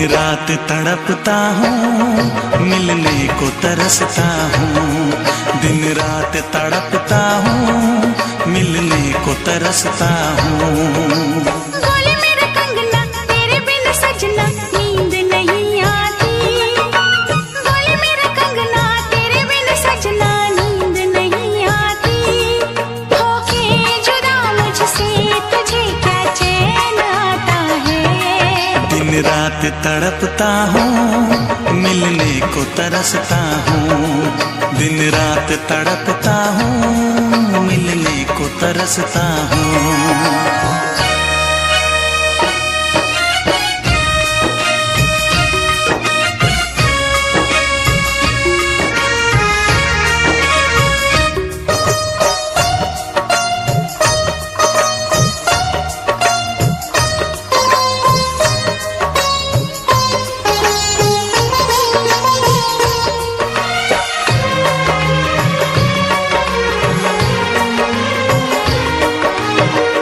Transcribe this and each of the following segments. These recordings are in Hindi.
रात तड़पता हूँ, मिलने को तरसता हूँ। दिन रात तड़पता हूँ, मिलने को तरसता हूँ। बोले मेरा कंगना तेरे बिन सजना नींद नहीं आती। बोले मेरा कंगना तेरे बिन सजना नींद नहीं आती। होके जुदा मुझसे तुझे क्या चैन आता है। दिन रात तड़पता हूँ, मिलने को तरसता हूँ। दिन रात तड़पता हूँ, मिलने को तरसता हूँ।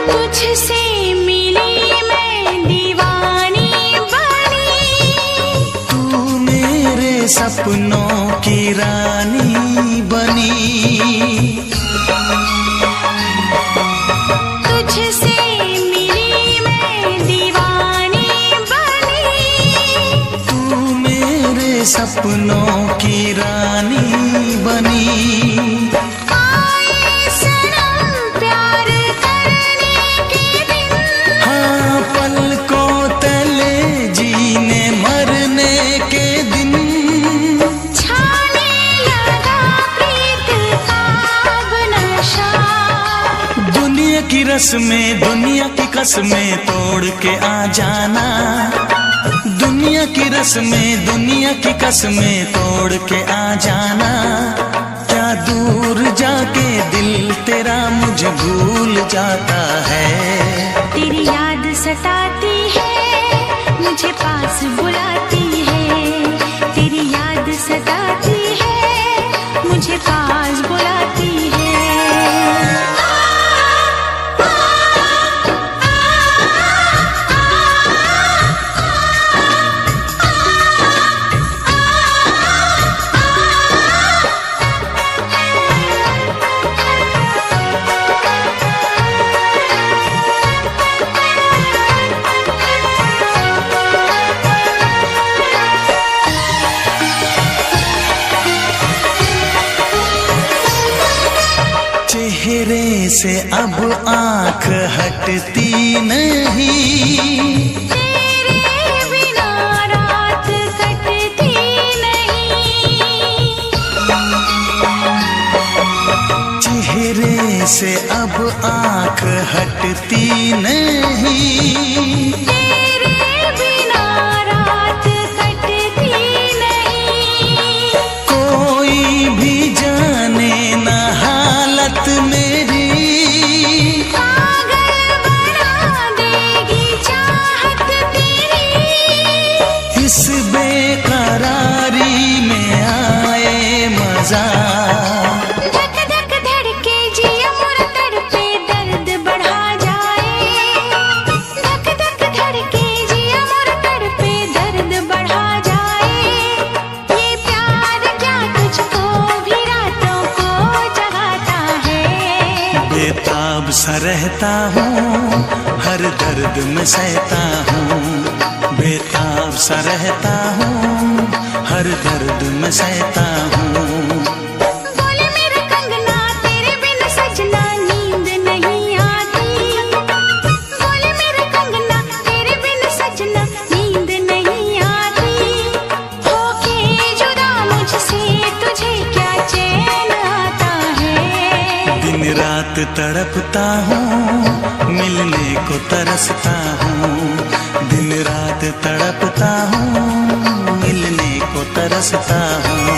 तुझसे मिली मैं दीवानी बनी। तू मेरे सपनों की रानी बनी। तुझसे मिली मैं दीवानी बनी। तू मेरे सपनों की रानी बनी। आए सनम प्यार करने के दिन। हाँ, पलकों तले जीने मरने के दिन। छाने लगा प्रीत का अब नशा। दुनिया की रस्में, दुनिया की कसमें तोड़ के आ जाना। दुनिया की रस्में, दुनिया की कसमें तोड़ के आ जाना। क्या दूर जाके दिल तेरा मुझे भूल जाता है। तेरी याद सताती है, मुझे पास बुलाती है। तेरी याद सताती है, मुझे पास बुलाती है। चेहरे से अब आँख हटती नहीं। तेरे बिना रात कटती नहीं। चेहरे से अब आँख हटती नहीं। तेरे बिना रात कटती नहीं। कोई भी जाने ना हालत मेरी। पागल बना देगी चाहत तेरी। इस बेकरारी में आए मजा। धक धक धड़के जिया मोरा तड़पे दर्द बढ़ा जाए। धक धक धड़के जिया मोरा तड़पे दर्द बढ़ा जाए। ये प्यार क्या तुझको भी रातों को जगाता है। बेताब सा रहता हूँ, हर दर्द में सहता हूँ। बेताब सा रहता हूँ, हर दर्द में सहता हूँ। बोले मेरा कंगना तेरे बिन सजना नींद नहीं आती। बोले मेरा कंगना तेरे बिन सजना नींद नहीं आती। होके जुदा मुझसे तुझे क्या चैन आता है। दिन रात तड़पता हूँ, मिलने को तरसता हूँ। दिन रात तड़पता हूँ, मिलने को तरसता हूँ।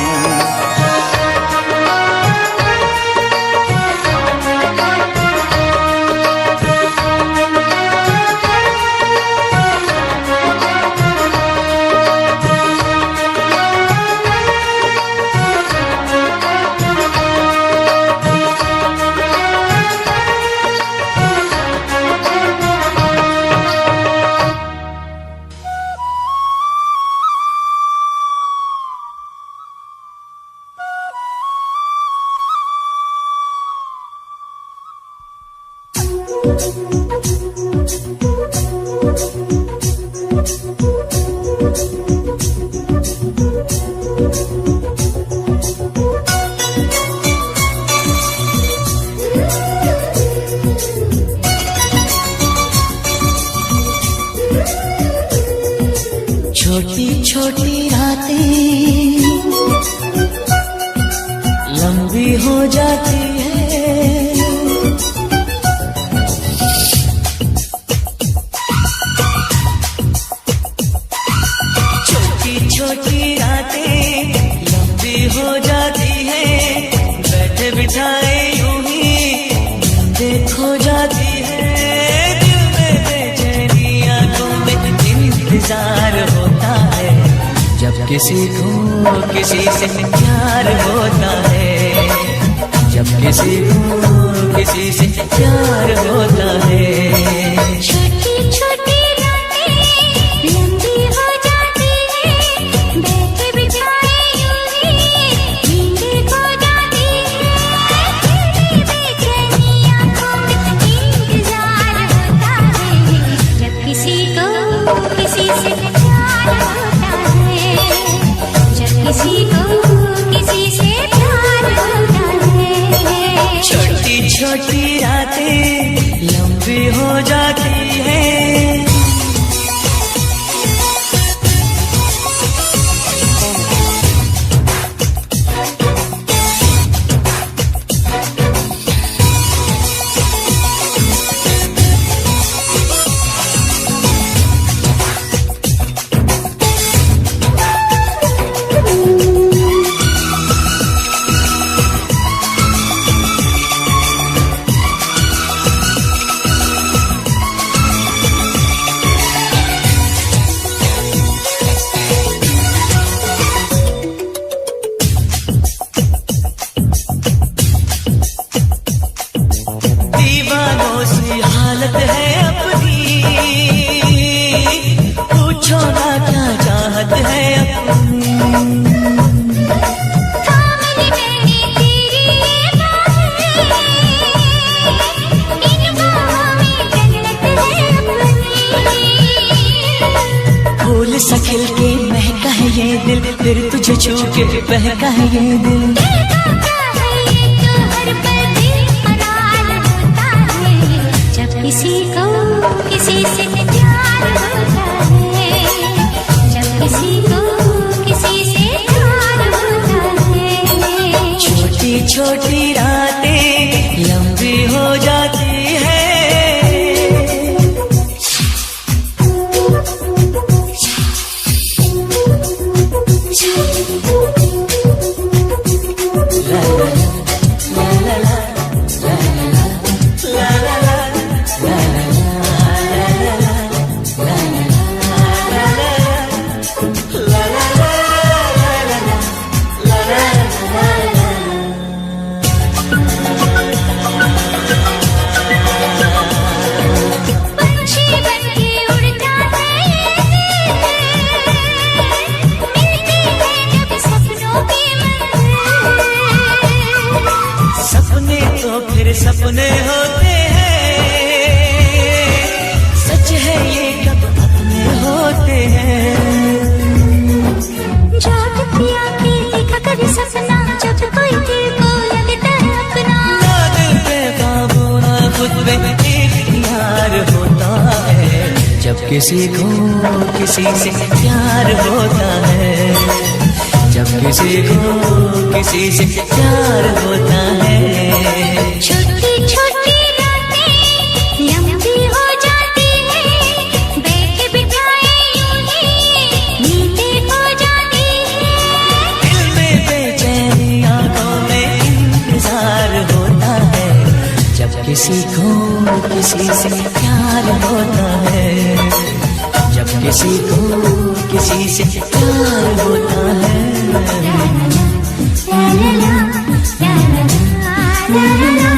छोटी छोटी रातें लंबी हो जाती है। छोटी छोटी रातें लंबी हो जाती है, बैठे बिठाए यूं ही नींदें खो जाती है। दिल में बेचैनी, आंखों में इंतजार होता है, जब किसी को किसी से प्यार होता है, जब किसी को किसी से प्यार होता है। छोटी छोटी रातें लंबी हो जाती है, बैठे बिठाए यूं ही नींदें खो जाती है। तेरी बेचैनी आंखों में इंतजार होता है, जब किसी को किसी से प्यार होता है, जब किसी को किसी से प्यार होता है। छोटी छोटी रातें लंबी हो जाती है। दीवानों सी हालत है अपनी, पूछो ना क्या चाहत है अपनी। थामली मैंने तेरी ये बाहें, इन बाहों में जन्नत है अपनी। फूल सा खिल के महका है ये दिल, फिर तुझे छू के बहका है ये दिल। किसी को किसी से प्यार होता है, जब किसी को किसी से प्यार होता है। छोटी छोटी रातें लंबी हो जाती है। पंछी बनके उड़ता है ये दिल, मिलते हैं जब सपनों की मंजिल। सपने तो फिर सपने होते हैं, सच है ये कब अपने होते हैं। जाग पिया के देखा कभी सपना, जब कोई दिल को लगता है अपना। ना दिल पे काबू ना खुद पे इख्तियार होता है, जब किसी को किसी से प्यार होता है, जब किसी को किसी से प्यार होता है। छोटी छोटी रातें लंबी हो जाती है, बैठे बिठाए यूं ही नींदें खो जाती है। दिल में बेचैनी, आंखों में इंतजार होता है, जब किसी को किसी से प्यार होता है, जब किसी को किसी से प्यार होता है। ला ला ला, ला ला ला, ला ला ला,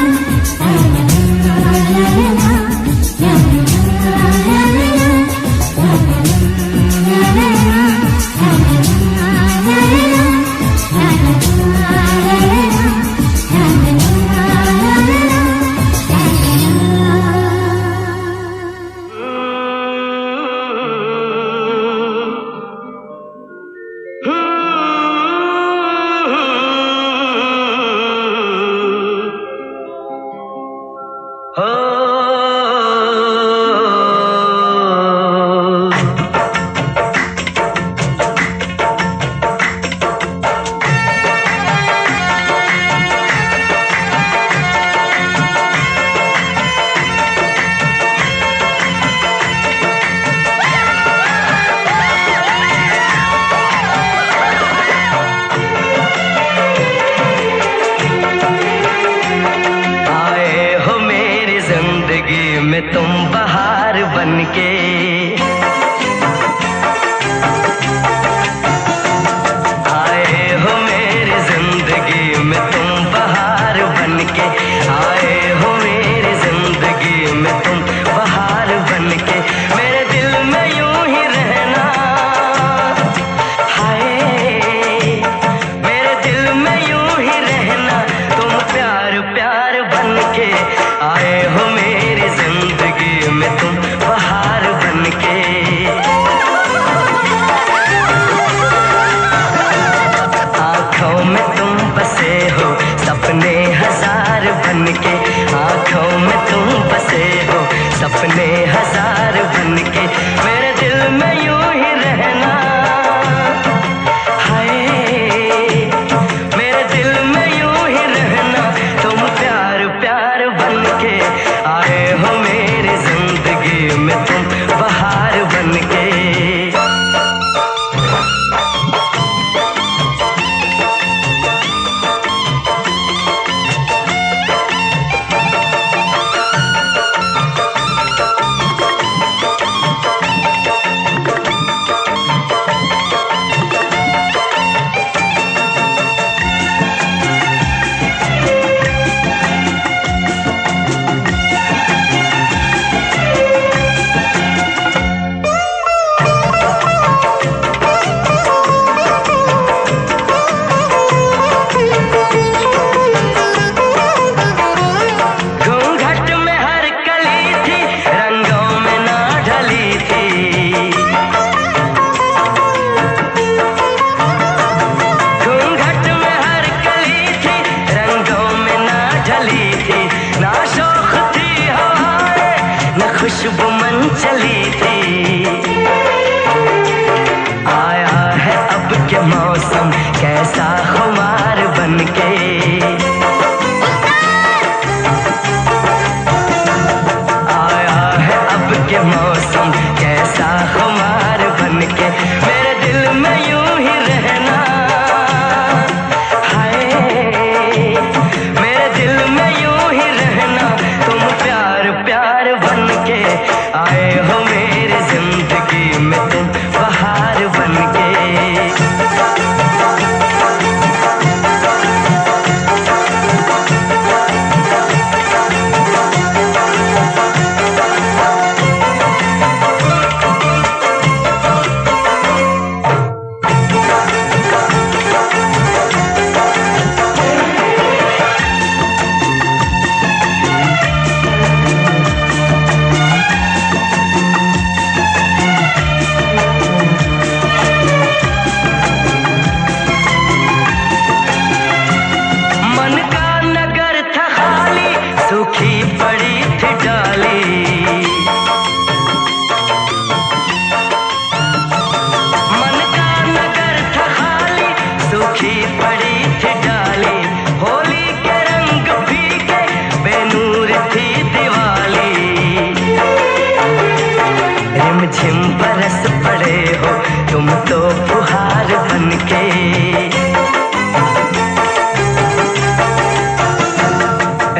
रिमझिम बरस पड़े हो तुम तो फुहार बनके।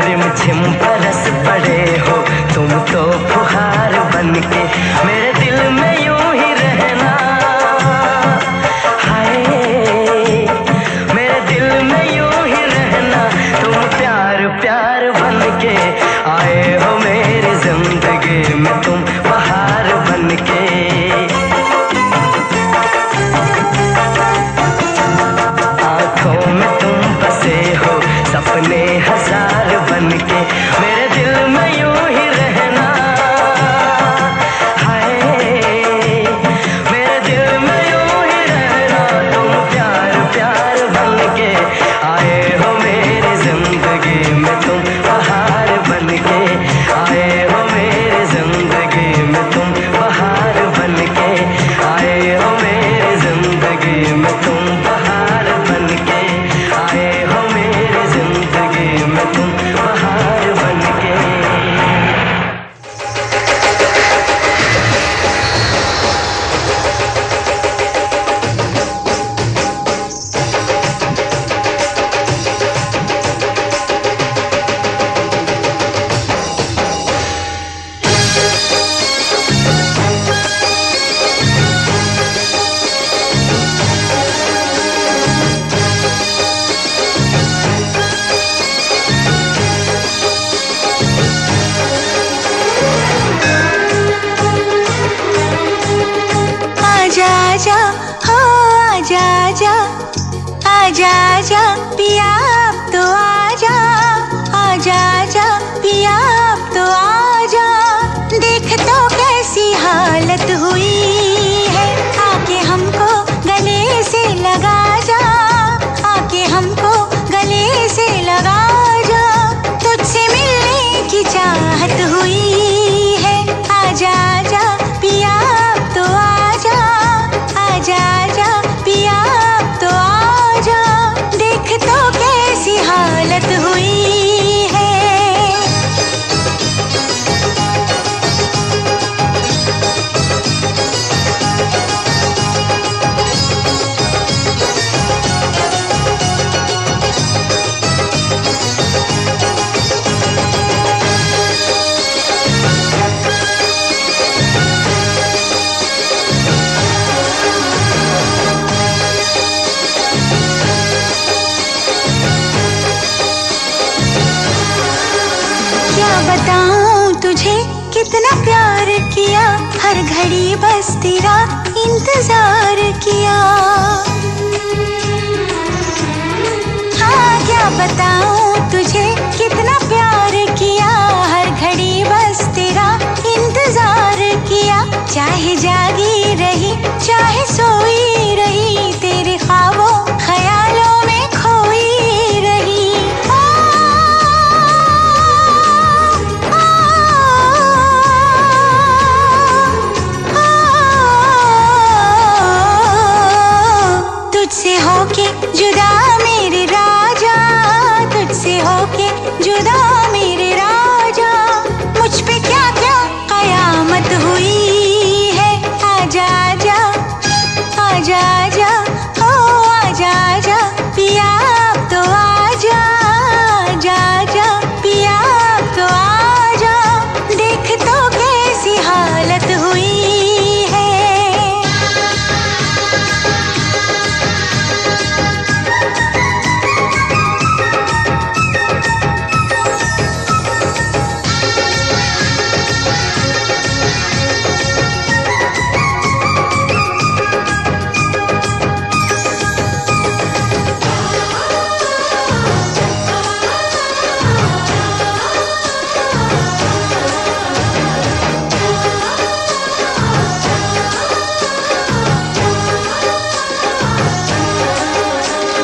रिमझिम बरस पड़े हो तुम तो फुहार बनके। मेरे दिल में यूं ही रहना, हाय मेरे दिल में यूं ही रहना। तुम प्यार प्यार बनके आए हो मेरी जिंदगी में, तुम बहार बनके। आंखों में तुम बसे हो सपने हजार बनके। मेरे दिल में यूं ही रहना, हाय मेरे दिल में यूं ही रहना। तुम प्यार प्यार बनके आए हो मेरी जिंदगी में, तुम बहार बनके आए हो मेरी जिंदगी में, तुम बहार बनके आए हो मेरी जिंदगी में, तुम बहार बनके आए हो मेरी जिंदगी में, तुम बहार बनके। आजा आजा हो आजा आजा, आजा आजा पिया अब तो आजा, आजा आजा पिया अब तो आजा। देख तो कैसी हालत हुई है, आके हमको गले से लगा जा, आके हमको गले से लगा जा। तुझसे मिलने की चाहत हुई है, आजा आजा पिया अब तो आजा, आजा आजा पिया अब तो आजा। देख तो कैसी हालत हुई है। क्या बताऊं तुझे कितना प्यार किया, हर घड़ी बस तेरा इंतजार किया। हाँ क्या बताऊं तुझे कितना प्यार किया, हर घड़ी बस तेरा इंतजार किया। चाहे जागी रही चाहे सोई रही, तेरे ख्वाबों ख्यालों में खोई रही। तुझसे होके जुदा मेरे राजा, तुझसे होके जुदा मेरे राजा। मुझ पे क्या क्या कयामत हुई है। आजा आजा आजा आजा हो आजा आजा पिया अब तो आजा, आजा आजा पिया अब तो आजा। देख तो कैसी हालत हुई है।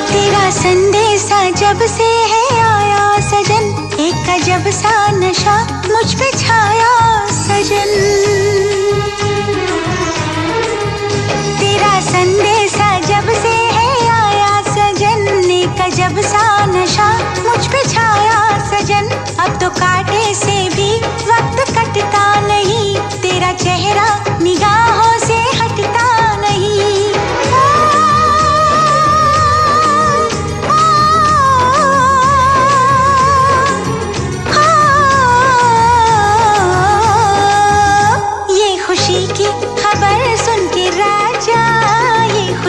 तेरा संदेशा जब से है आया सजन, एक अजब सा नशा मुझ पे छाया सजन। तेरा संदेशा जब से है आया सजन, एक अजब सा नशा मुझ पे छाया सजन। अब तो कांटे से भी वक्त कटता नहीं, तेरा चेहरा निगाह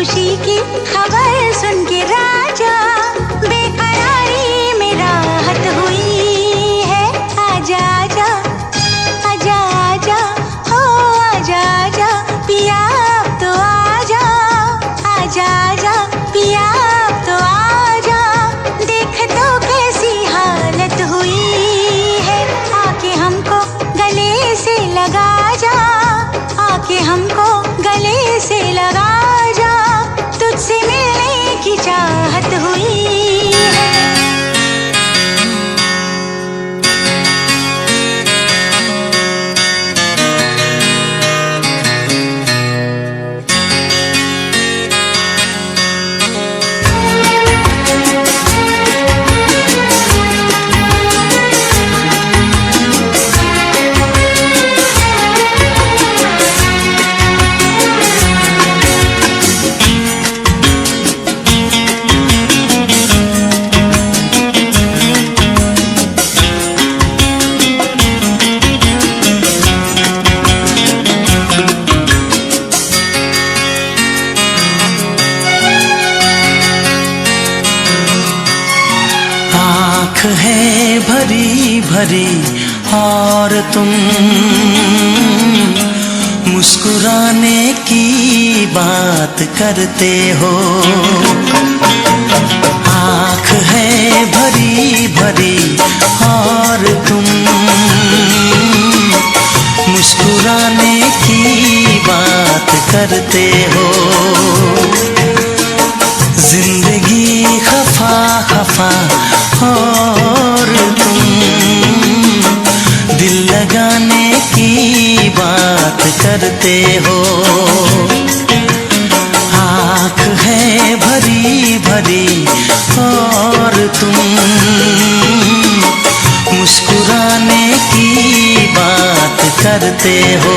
खुशी की खबर सुन के राजा, बेकरारी में राहत हुई है। आजा आजा आजा आजा हो आजा आजा पिया अब तो आजा, आजा आजा पिया अब तो आजा। देख तो कैसी हालत हुई है, आके हमको गले से लगा जा, आके हमको गले से लगा जा। तुझसे मिलने की चाहत हुई है। आँख है भरी भरी और तुम मुस्कुराने की बात करते हो। आँख है भरी भरी और तुम मुस्कुराने की बात करते हो। जिंदगी खफा खफा और तुम दिल लगाने की बात करते हो। आँख है भरी भरी और तुम मुस्कुराने की बात करते हो।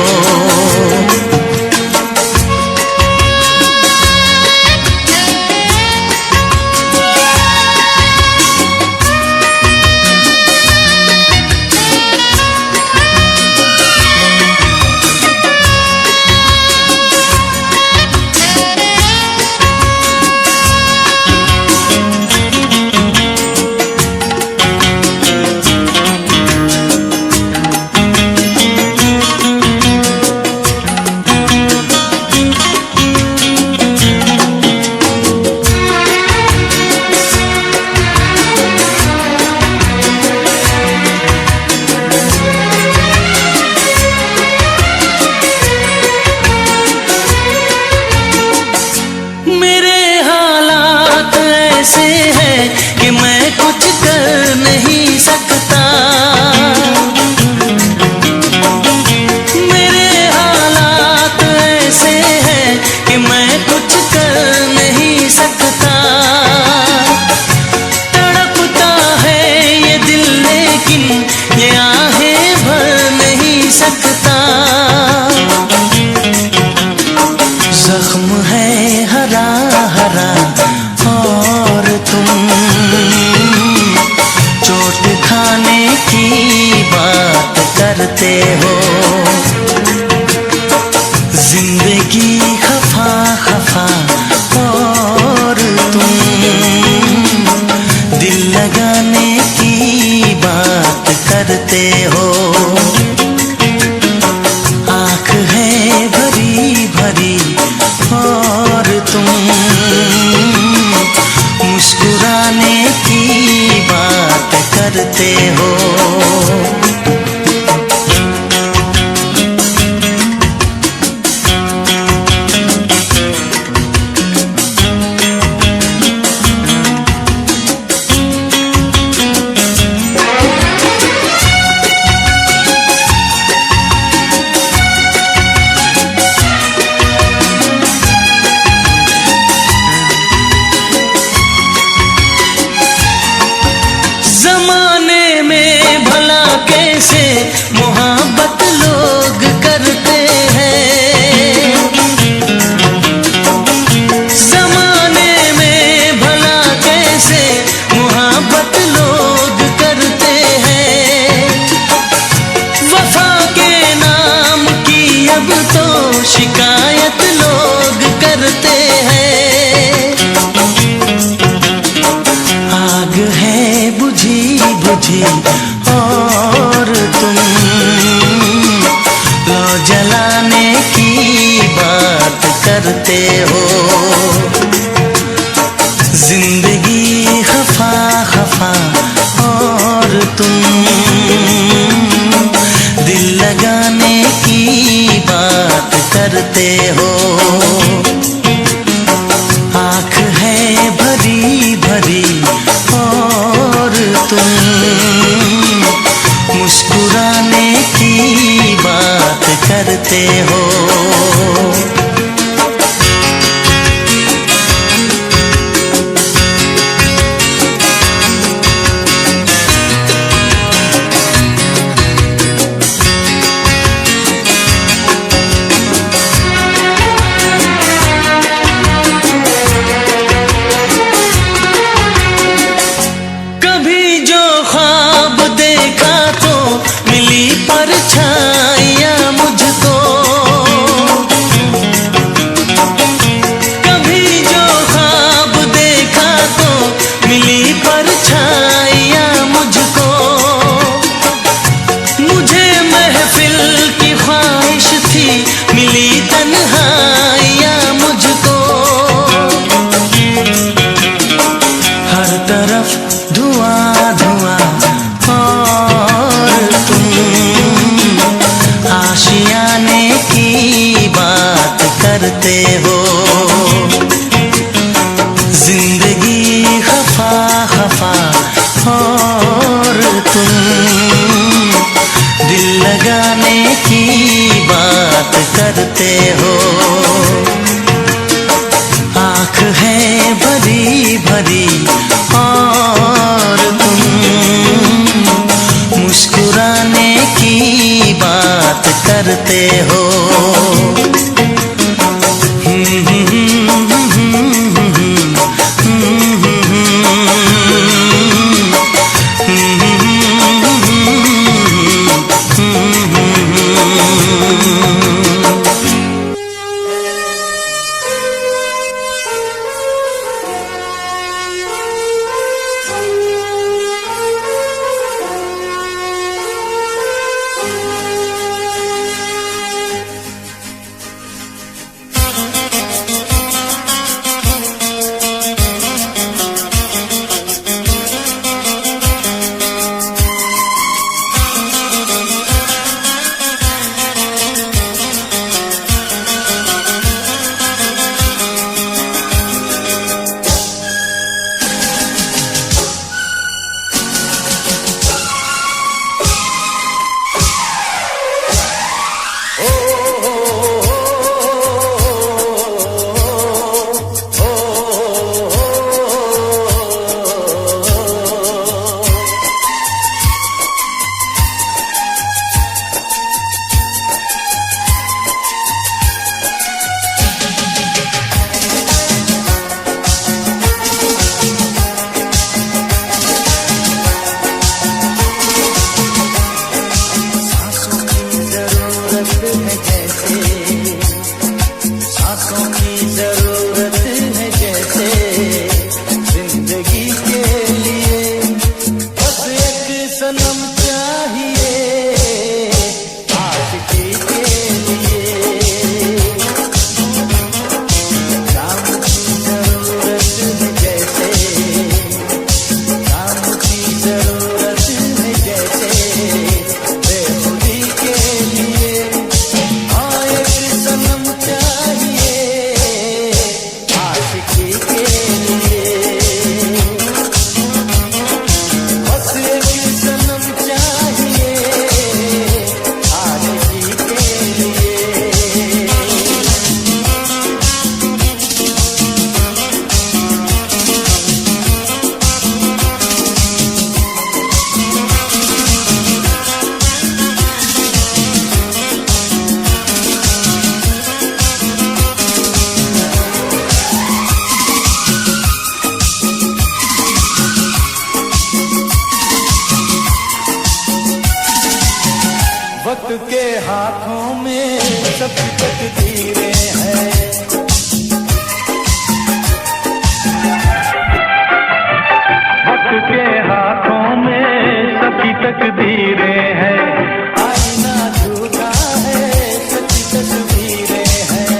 कि मैं कुछ कर नहीं सकता, मेरे हालात ऐसे हैं कि मैं कुछ कर नहीं सकता। तड़पता है ये दिल लेकिन ये आहें भर नहीं सकता। जख्म है हरा हरा और तुम चोट खाने की बात करते हो। जिंदगी खफा खफा और तुम दिल लगाने की बात करते हो। आँख है भरी भरी और तुम मुस्कुराने की बात करते हो। जमाने में भला कैसे मोहब्बत लोग करते हैं, जमाने में भला कैसे मोहब्बत लोग करते हैं। वफा के नाम की अब तो शिकायत लोग करते हैं। करते हो। जिंदगी खफा खफा और तुम दिल लगाने की बात करते हो। आँख है भरी भरी और तुम मुस्कुराने की बात करते हो। परछाइयाँ मुझको कभी जो ख्वाब देखा तो मिली परछाइयाँ मुझको। मुझे महफिल की ख्वाहिश थी मिली तन्हाइयाँ मुझको। हर तरफ धुआं धुआं और तुम आशियाने की बात करते हो। जिंदगी खफा खफा और तुम दिल लगाने की बात करते हो। आँख है भरी भरी और तुम मुस्कुराने की बात करते हो। के हाथों में सबकी तकदीरें हैं। वक्त के हाथों में सबकी तकदीरें हैं। आईना झूठा है, सच्ची तस्वीरें हैं।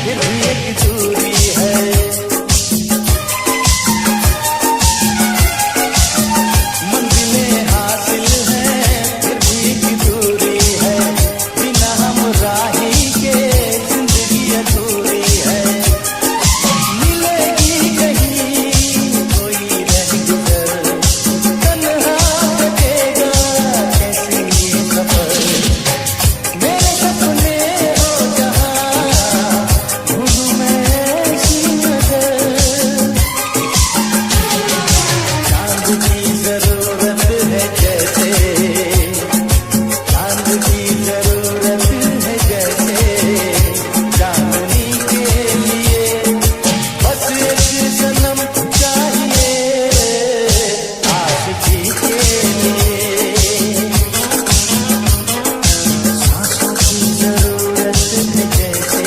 फिर भी एक दूरी है। मंजिलें हासिल हैं फिर भी एक दूरी है। बिना हमराही के जिंदगी अधूरी है। मिलेगी कहीं कोई रहगुजर, तन्हा कटेगा कैसे ये सफर। मेरे सपने हो जहां भूलूं मैं ऐसी नजर। चांद की जरूरत है जैसे, चांद की जरूरत है जैसे, चांदनी के लिए बस एक जन्म चाहिए आशिकी के लिए। सांसों की जरूरत है जैसे,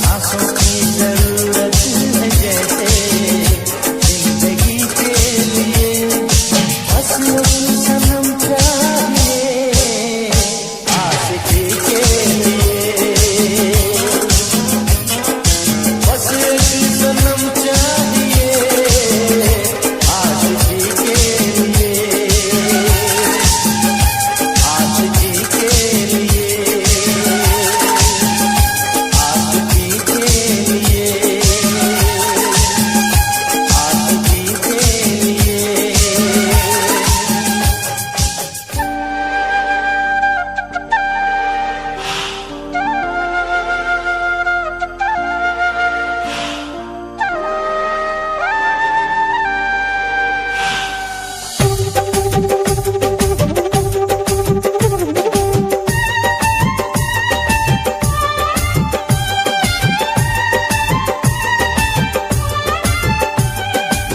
सांसों की जरूरत है जैसे, जिंदगी के लिए बस एक जन्म चाहिए आशिकी के लिए। बस एक जन्म चाहिए आशिकी के लिए, आशिकी के लिए, आशिकी के लिए, आशिकी के लिए।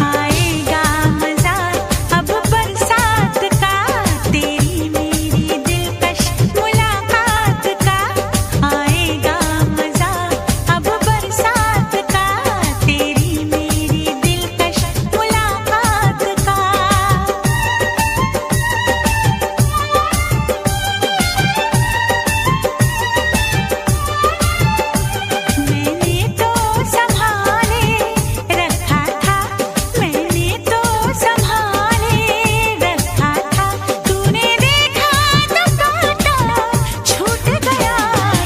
आएगा मजा अब बरसात का, तेरी मेरी दिलकश मुलाकात का। आएगा मजा अब बरसात का, तेरी मेरी दिलकश मुलाकात का। मैंने तो संभाले रखा था, मैंने तो संभाले रखा था, तूने देखा तो काटा छूट गया।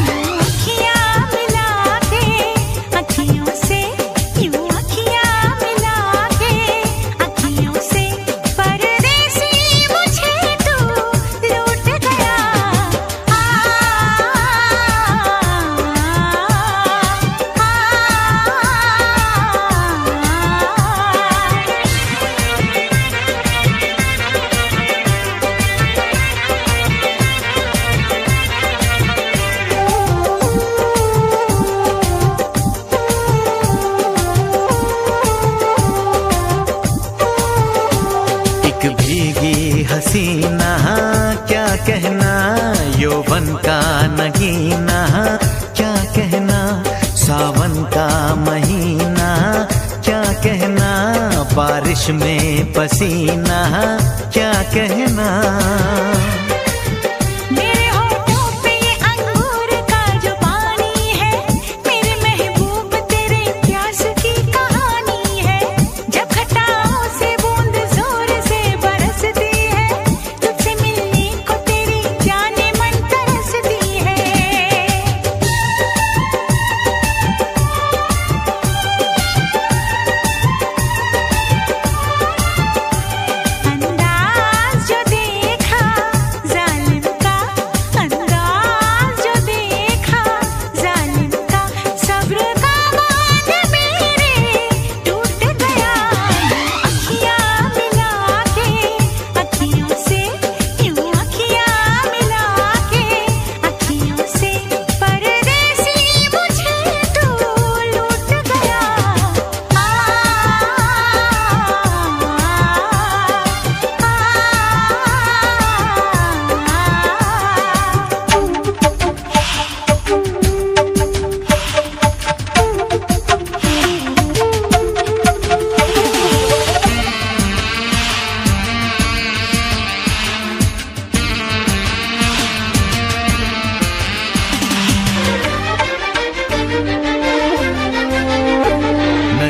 यूं अखियां मिला के अखियों से, यूं अखियां मिला के अखियों से, परदेसी मुझे तू लूट गया। एक भीगी हसीना क्या कहना, यौवन का नगीना क्या कहना, सावन का महीना क्या कहना, बारिश में पसीना क्या कहना। मेरे होठों पे ये अंगूर का जो पानी है, मेरे महबूब तेरे प्यास की कहानी है। जब घटाओं से बूंद जोर से बरसती है, तुझसे मिलने को तेरी जाने मन तरसती है। अंदाज जो देखा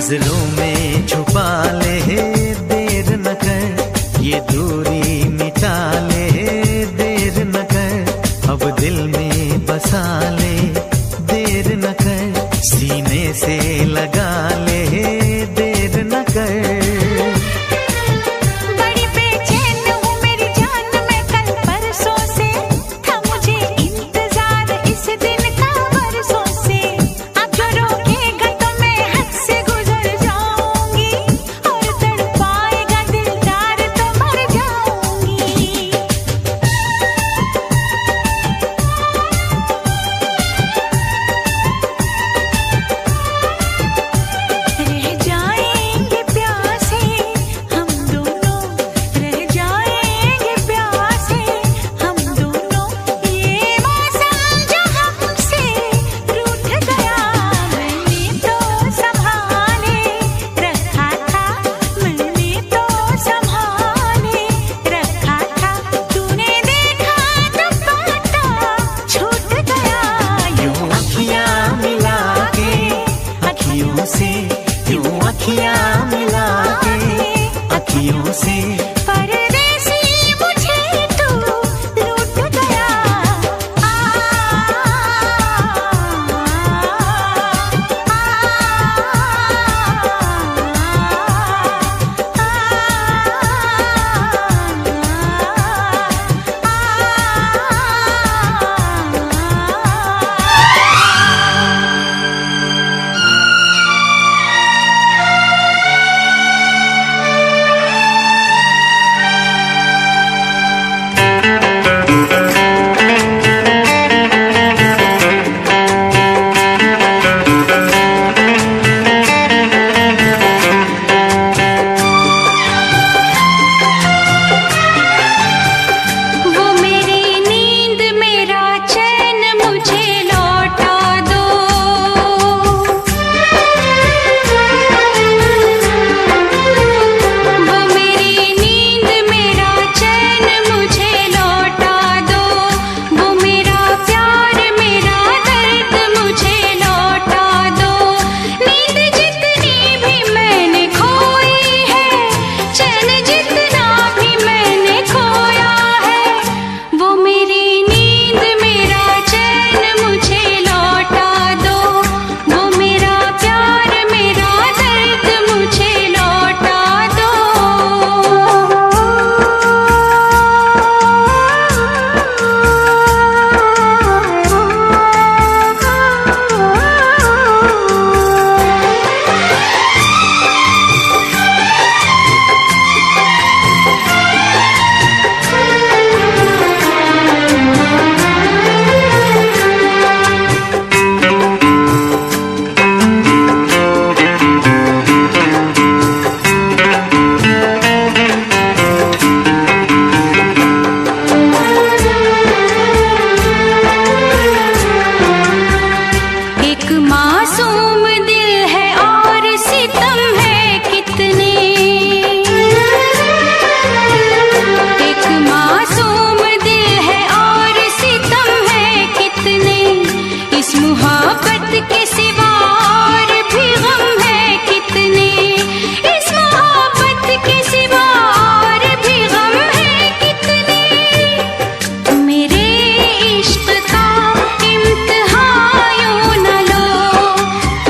नजरों में छुपा ले, देर न कर, ये दूरी मिटा ले, देर न कर, अब दिल में बसा ले, देर न कर, सीने से लगा ले, देर न कर। अखियाँ मिला के अखियों से परदेसी मुझे तू लूट गया।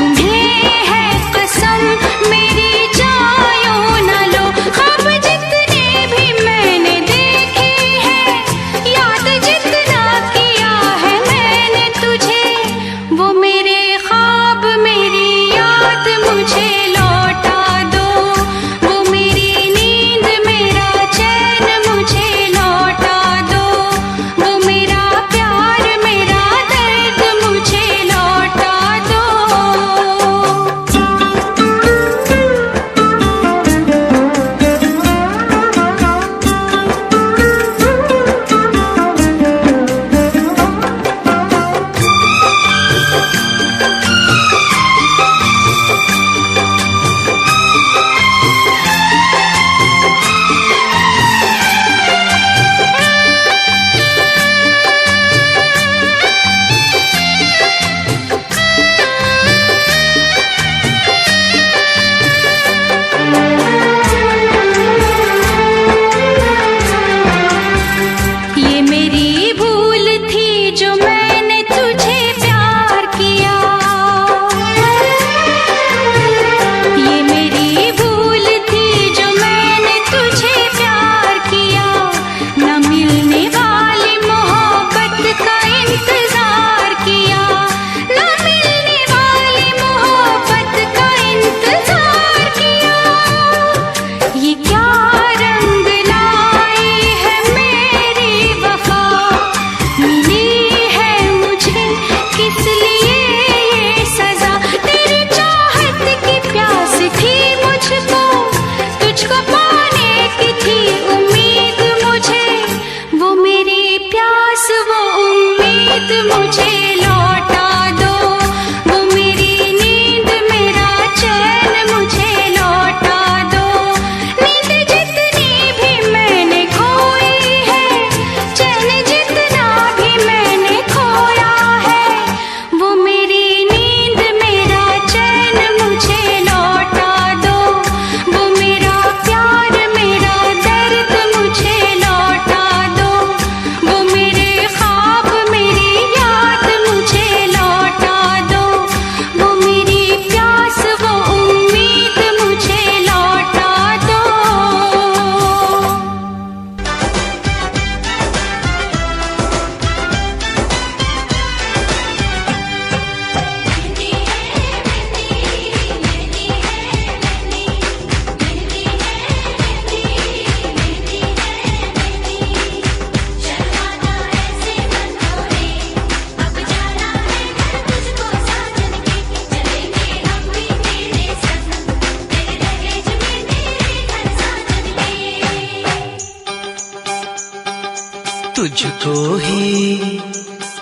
तुम्हें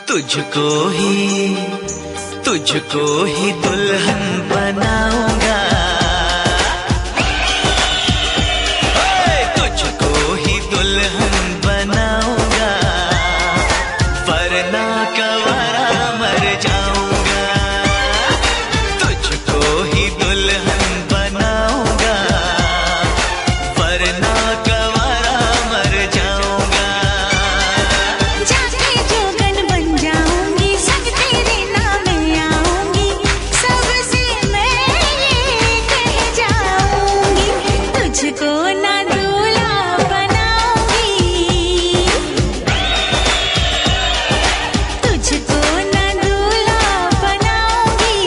तुझको ही दुल्हन बनाऊंगा, तुझको ही दुल्हन बनाऊंगा, वरना कवारा मर जाऊंगा। तुझको ही दुल्हन बनाऊंगा, वरना कवारा मर जाऊंगा। जाके जोगन बन जाऊंगी, सब तेरे नाम आऊंगी, सबसे मैं ये कह जाऊंगी, तुझको ना दूल्हा बनाऊंगी, तुझको ना दूल्हा बनाऊंगी,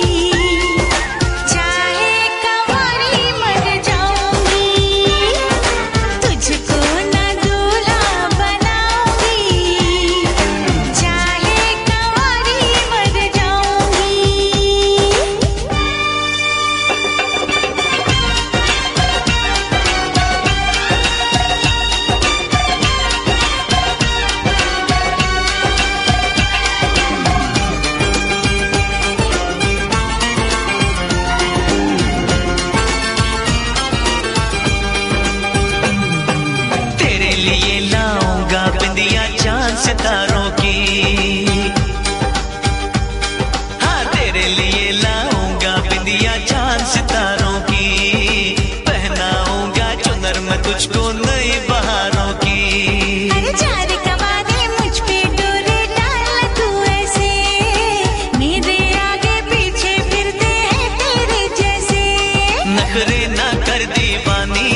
चाहे कंवारी मर जाऊंगी, तुझको ना दूल्हा बनाऊंगी, चाहे कंवारी मर जाऊंगी। तेरे लिए लाऊंगा बिंदिया चांद सितारों की, हाँ तेरे लिए लाऊंगा बिंदिया चांद सितारों की, पहनाऊंगा चुनर मैं तुझको नई बहारों की। अरे चार कवारे मुझ पे डोरे डाल तू ऐसे, मेरे आगे पीछे फिरते हैं तेरे जैसे, नखरे ना कर दीवानी,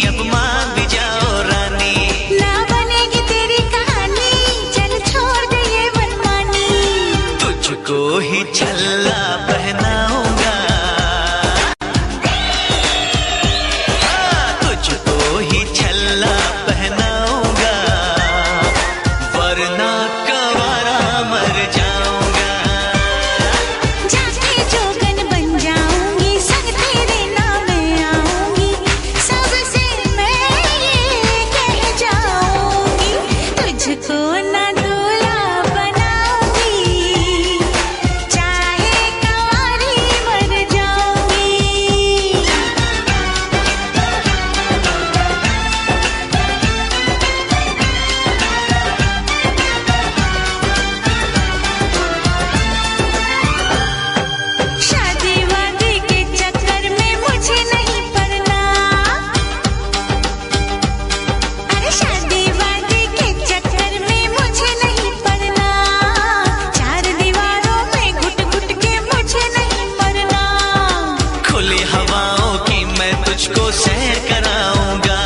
अब मान भी जाओ रानी। ना बनेगी तेरी कहानी, चल छोड़ दे ये मनमानी, तुझको ही छल्ला पहनाऊंगा, हाँ, तुझको ही छल्ला पहनाऊंगा, वरना कवारा मर जाऊंगा। जाके जोगन बन जाऊंगी, संग तेरे नाम आऊंगी, सबसे मैं ये कह जाऊंगी, तुझको ना दूल्हा बनाऊंगी, चाहे कंवारी मर जाऊंगी। शादी वादी के चक्कर में मुझे नहीं पड़ना, अरे शादी वादी के चक्कर में मुझे नहीं पड़ना, चार दीवारों में घुट घुट के मुझे नहीं मरना, खुली हवाओं की मैं तुझको सैर कराऊंगा,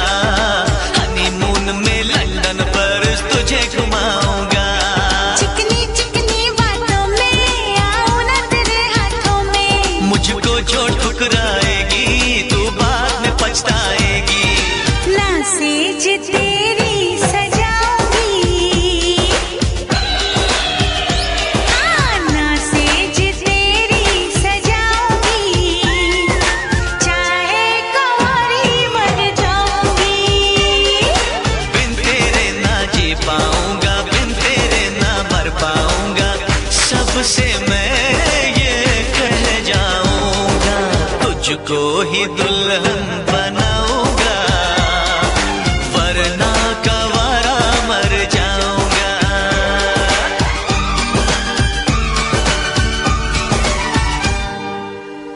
हनीमून में लंदन पर तुझे घुमाऊंगा। चिकनी चिकनी बातों में आऊं ना तेरे हाथों में, मुझको जो ठुकराएगी तू बाद में पछताएगी। ना सेज तेरी सजाऊंगी, हाँ ना सेज तेरी सजाऊंगी, चाहे कंवारी मर जाऊंगी, बिन तेरे ना जी पाऊंगा, बिन तेरे ना मर पाऊंगा, सबसे मैं ये कह जाऊंगा, तुझको ही दुल्हन बनाऊंगा, वरना कवारा मर जाऊंगा।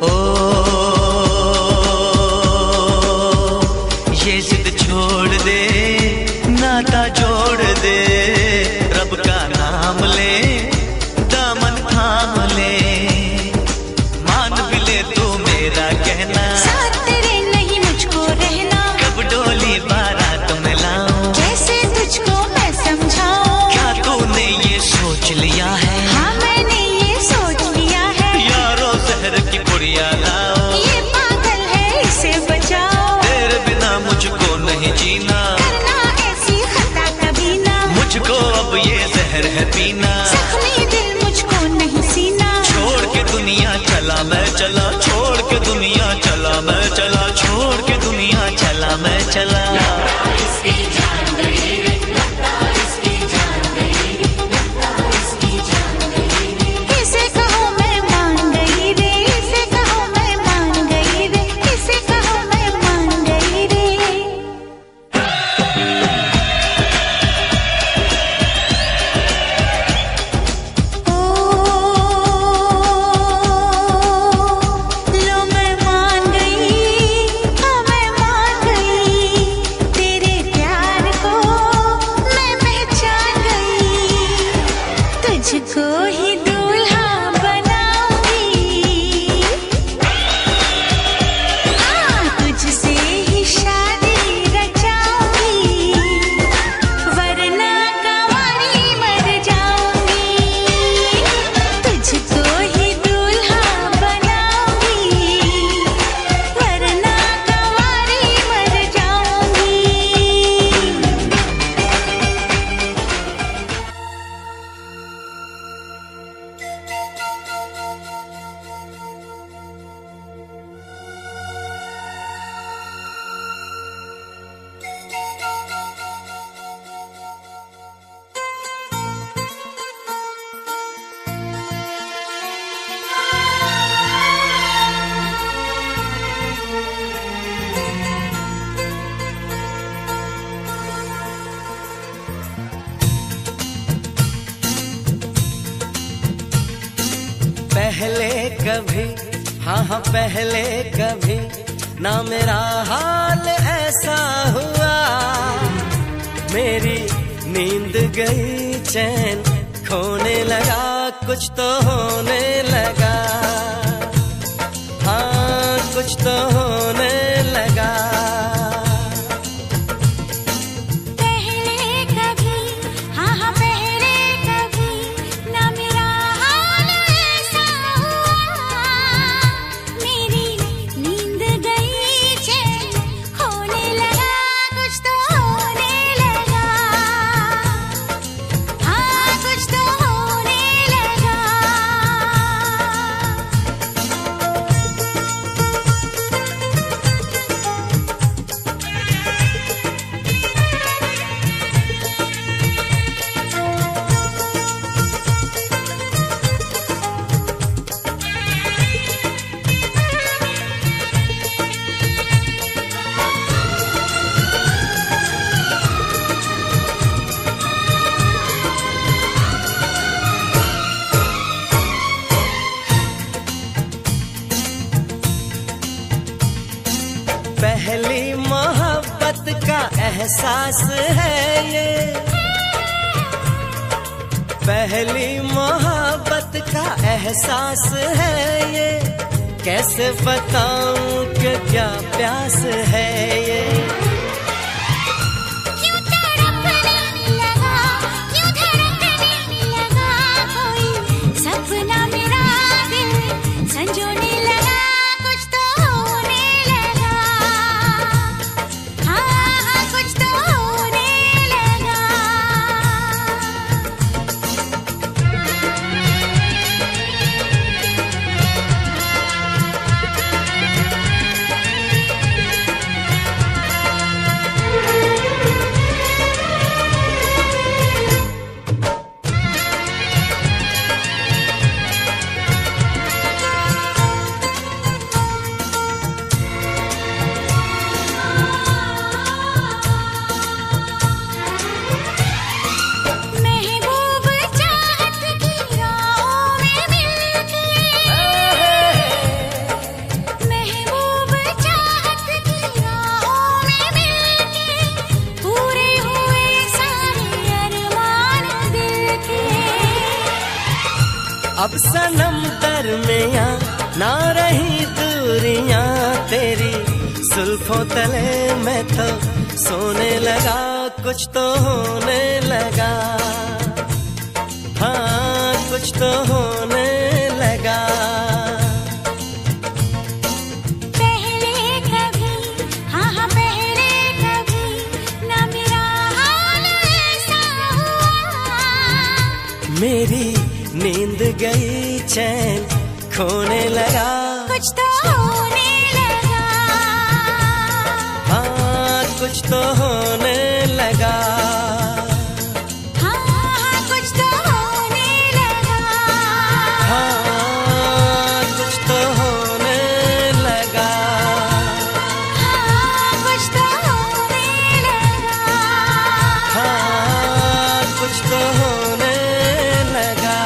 ओ ये जिद छोड़ दे, नाता जोड़ दे, रब का नाम ले, दामन थाम ले, मान भी ले तू मेरा कहना, साथ तेरे नहीं मुझको रहना, कब डोली बारात में लाऊं, कैसे तुझको मैं समझाऊं, क्या तूने ये सोच लिया है, हाँ मैंने ये सोच लिया है, यारो जहर की पुड़िया लाओ, ये पागल है इसे बचाओ, तेरे बिना मुझको नहीं जीना, करना ऐसी खता कभी ना, मुझको अब ये जहर है पीना, जख्मी दिल मुझको नहीं सीना, छोड़ के दुनिया चला मैं चला, छोड़ के दुनिया चला मैं चला, छोड़ के दुनिया चला मैं चला। इसकी जान गई, लगता इसकी जान गई। कभी, हाँ हाँ पहले कभी ना मेरा हाल ऐसा हुआ। मेरी नींद गई, चैन खोने लगा, कुछ तो होने लगा, हाँ कुछ तो होने लगा। पहली मोहब्बत का एहसास है ये, पहली मोहब्बत का एहसास है ये। कैसे बताऊं कि क्या प्यास है ये। क्यों तड़पने लगा, क्यों धड़कने लगा, कोई सपना मेरा दिल संजोने लगा, कुछ तो होने लगा, हाँ हाँ कुछ तो होने लगा। महबूब चाहत की राहों में मिलके, महबूब चाहत की राहों में मिलके, पूरे हुए सारे अरमान दिल के। अब सनम दरमियां ना रही दूरियां तेरी, जुल्फों तले मैं तो सोने लगा, कुछ तो होने लगा, हाँ कुछ तो होने लगा। पहले कभी, हाँ हाँ पहले कभी ना मेरा हाल ऐसा हुआ। मेरी नींद गई, चैन खोने लगा, कुछ तो होने लगा, हाँ कुछ तो होने लगा। हाँ हाँ कुछ तो होने लगा, हाँ कुछ तो होने लगा, हाँ कुछ तो होने लगा। हाँ कुछ तो होने लगा।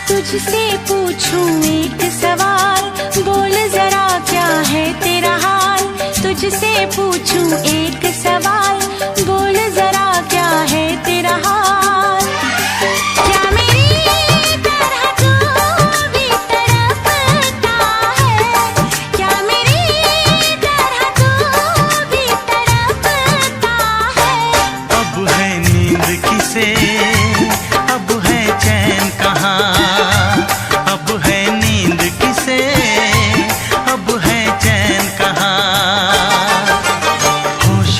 तुझसे पूछूं एक सवाल, बोल जरा क्या है तेरा हाल। तुझसे पूछूं एक सवाल, बोल जरा क्या है तेरा हाल। क्या मेरी तरह तू भी तड़पता है, क्या मेरी तरह तू भी तड़पता है। अब है नींद किसे, अब है चैन कहाँ, अब है नींद किसे, अब है चैन कहाँ। होश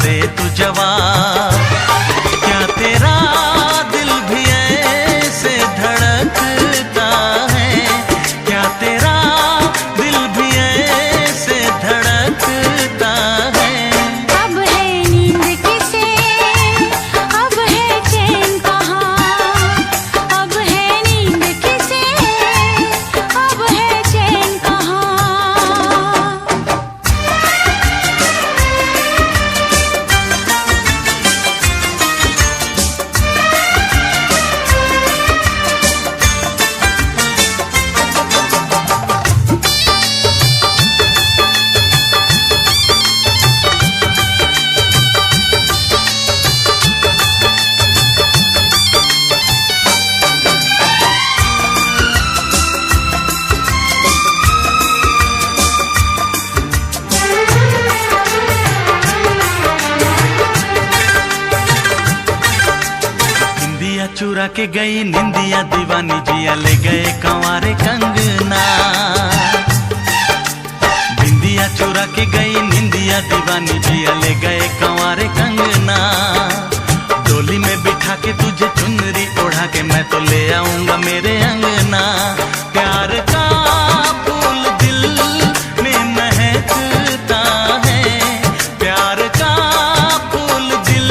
दे तू जवाब। क्या तेरा दिल भी ऐसे धड़कता है, क्या तेरा दिल भी ऐसे धड़कता है। अब है नींद किसे, अब है चैन कहाँ, अब है नींद किसे, अब है चैन कहाँ। निंदिया चुरा के गई निंदिया दीवानी जिया ले गए कंवारे कंगना। बिंदिया चुरा के गई निंदिया दीवानी जिया ले गए कंवारे कंगना। डोली में बिठा के तुझे चुनरी ओढ़ा के मैं तो ले आऊंगा मेरे अंगना। प्यार का फूल दिल में महकता है, प्यार का फूल दिल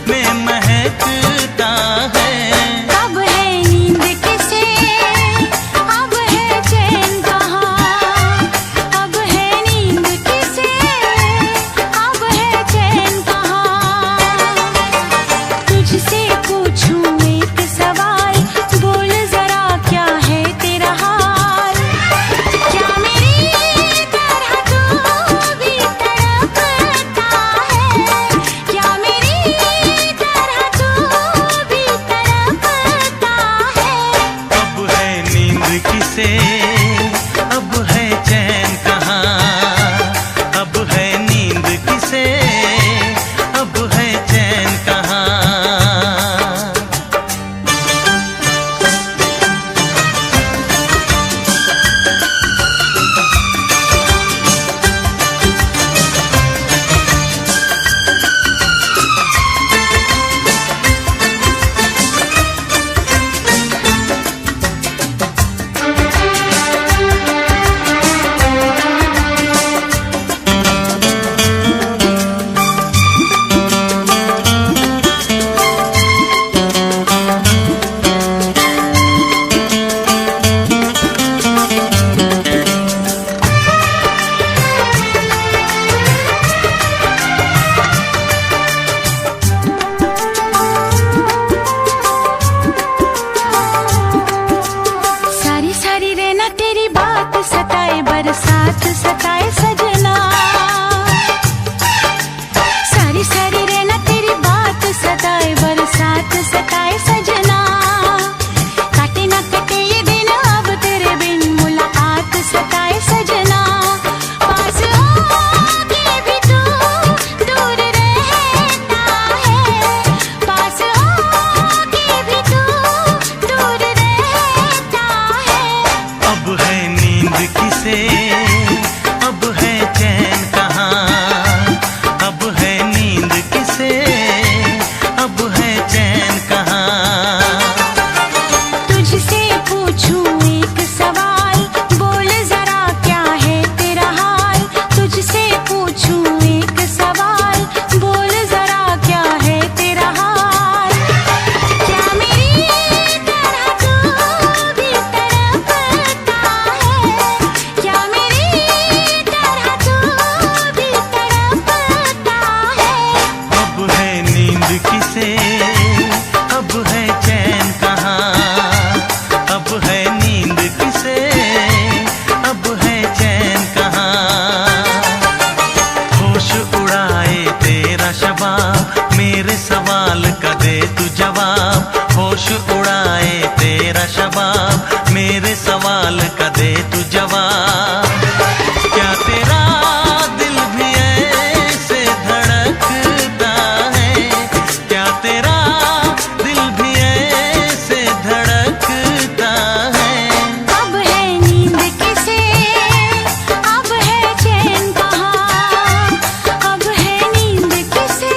में महकता है। अब है नींद किसे, अब है चैन कहाँ, अब है नींद किसे, अब है चैन कहाँ। तुझसे पूछूं एक सवाल, बोल जरा क्या है तेरा हाल। क्या मेरी तरह तू भी तड़पता है, क्या मेरी तरह तू भी तड़पता है। अब है नींद किसे, अब है चैन कहाँ, अब है नींद किसे, अब है चैन कहाँ। सारी सारी रहना तेरी बात सताए, बरसात सताए सजना। सारी सारी रहना तेरी बात सताए, बरसात सताए सजना। काटे ना कटे ये दिन अब तेरे बिन, मुलाकात सताए सजना। पास होके भी तू दूर रहता है, पास होके भी तू दूर रहता है। अब है नींद किसे, अब है चैन कहाँ, अब है नींद किसे, अब है चैन कहाँ। तुझसे पूछूं एक सवाल, बोल जरा क्या है तेरा हाल। तुझसे पूछूं एक सवाल, बोल जरा क्या है तेरा हाल। क्या मेरी तरह तू भी तड़पता है, क्या मेरी तरह तू भी तड़पता है। अब है नींद किसे, अब है चैन कहाँ, अब है नींद किसे, अब है चैन कहाँ। होश उड़ाए तेरा शबाब, मेरे सवाल का दे तू जवाब। होश उड़ाए तेरा शबाब, मेरे सवाल का दे तू जवाब। क्या तेरा दिल भी ऐसे धड़कता है, क्या तेरा दिल भी ऐसे धड़कता है। अब है नींद किसे, अब है चैन कहाँ, अब है नींद किसे,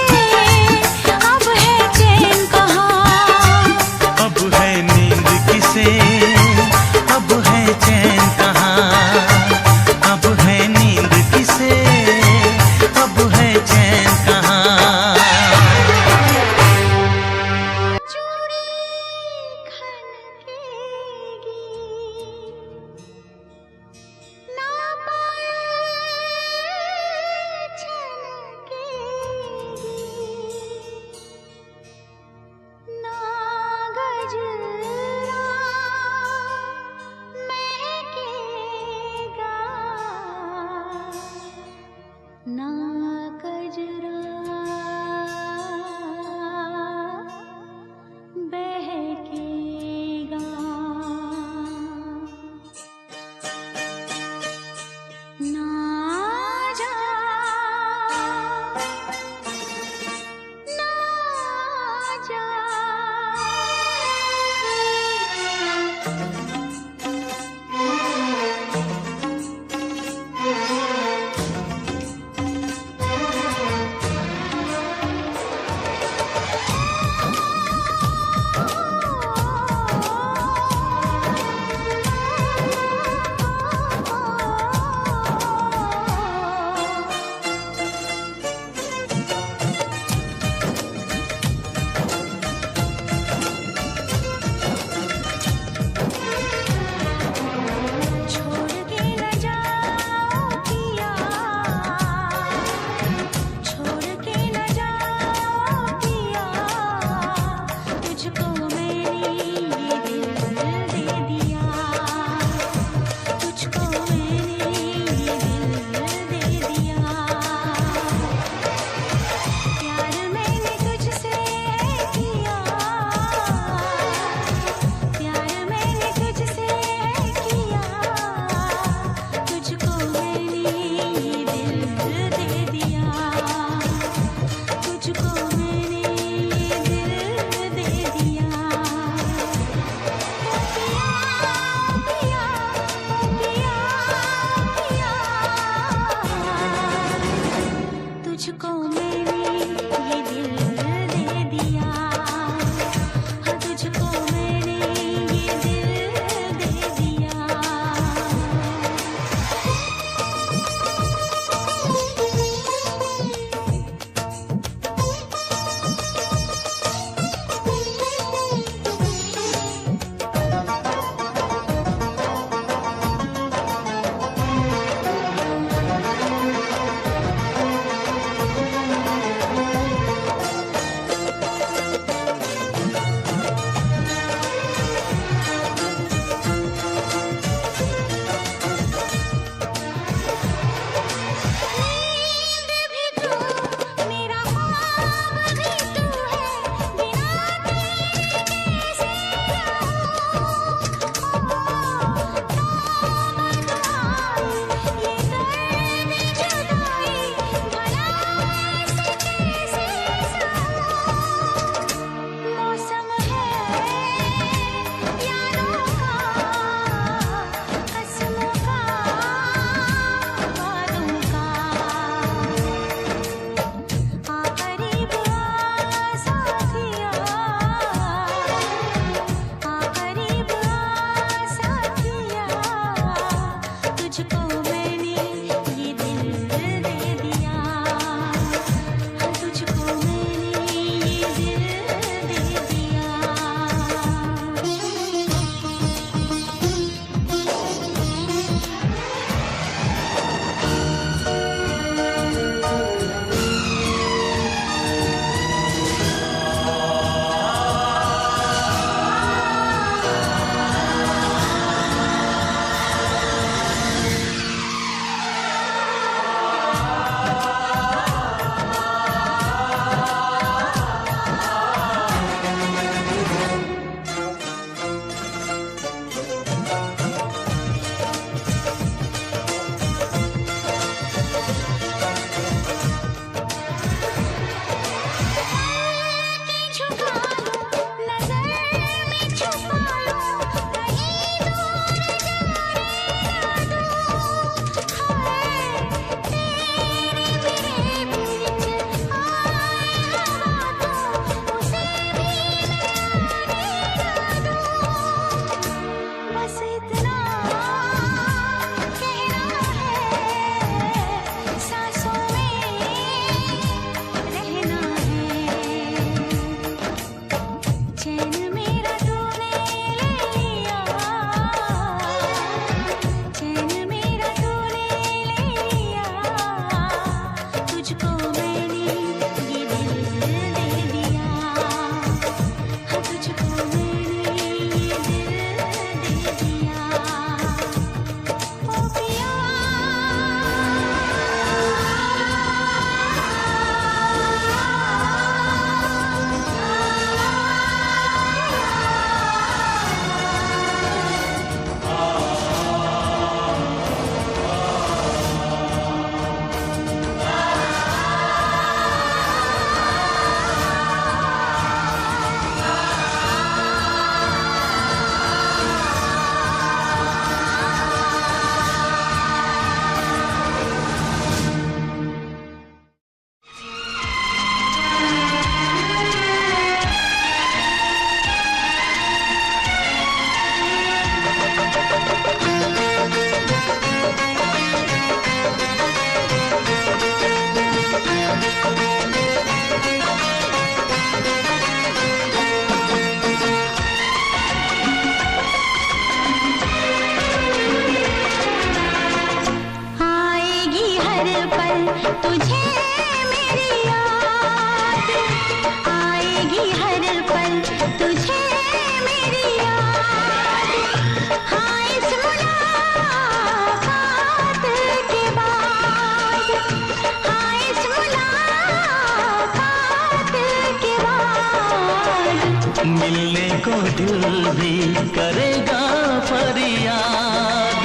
करेगा फरियाद,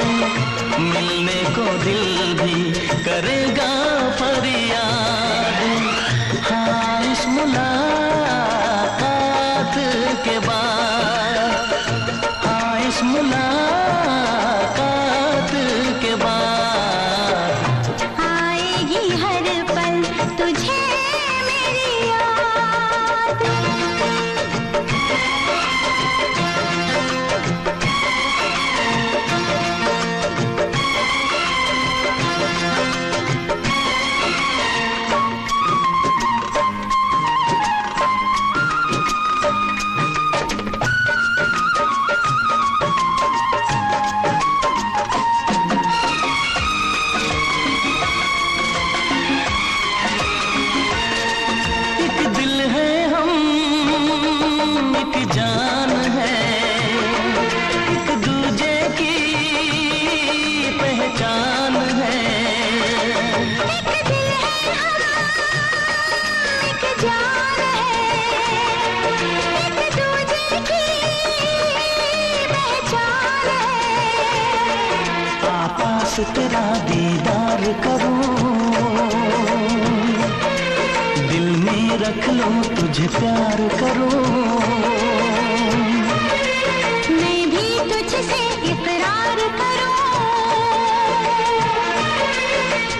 मिलने को दिल भी करेगा फरियाद। हाँ, इस मुलाकात के बाद, हाँ इस मुलाकात के बाद आएगी हर पल तुझे मेरी याद। जान है, एक दूजे की पहचान है। एक दिल है हम, एक जान है, एक दूजे की पहचान है। पास तेरा दीदार करूं, दिल में रख लूं तुझे प्यार करूं। मैं भी तुझसे इकरार करूं,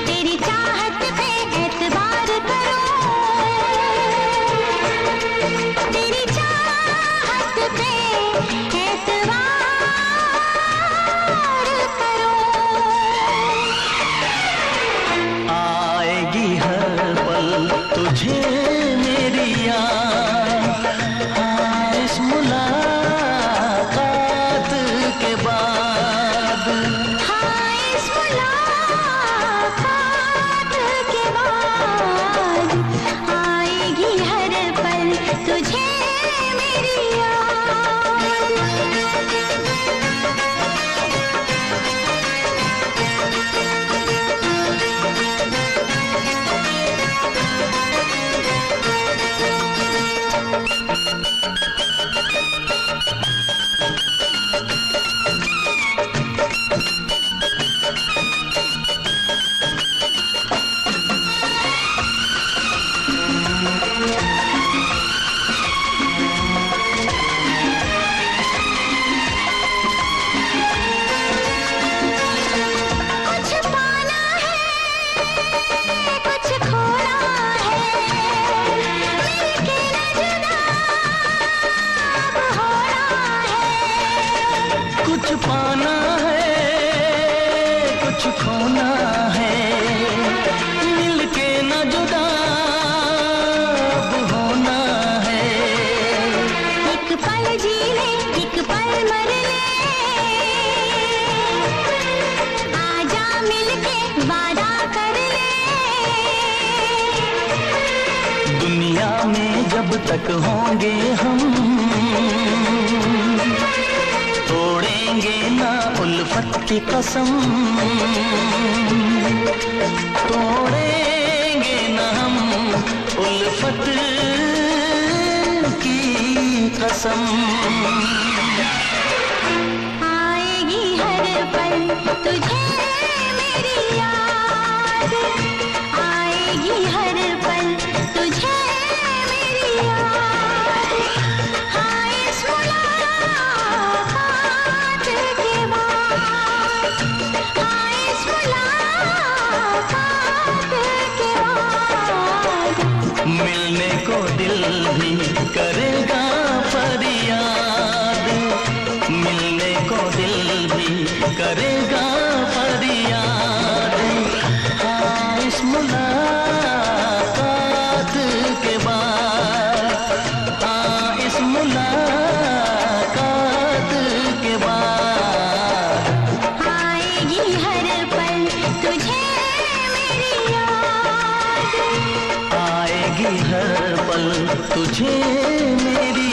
तेरी चाहत पे एतबार करूं, तेरी चाहत पे एतबार करूं। आएगी हर पल तुझे मेरी याद, हाँ इस मुलाकात के बाद, हाँ इस मुलाकात के बाद आएगी हर पल तुझे मेरी याद। कुछ पाना है, कुछ खोना है, मिलके न जुदा अब होना है। कुछ पाना है कुछ खोना है, मिलके न जुदा अब होना है। एक पल जी ले, एक पल मर ले, आजा मिलके वादा कर ले। दुनिया में जब तक होंगे हम, तोड़ेंगे ना उल्फत की कसम, तोड़ेंगे ना हम उल्फत की कसम। आएगी हर पल तुझे मेरी याद, आएगी हर पल तुझे मेरी याद। हाँ इस मुलाकात के बाद, हाँ इस मुलाकात के बाद मिलने को दिल भी करेगा फरियाद, मिलने को दिल भी करेगा फरियाद। हाँ इस मुलाकात के बाद, हाँ इस मुलाकात के बाद आएगी हर पल तुझे मेरी याद, आएगी हर पल तुझे मेरी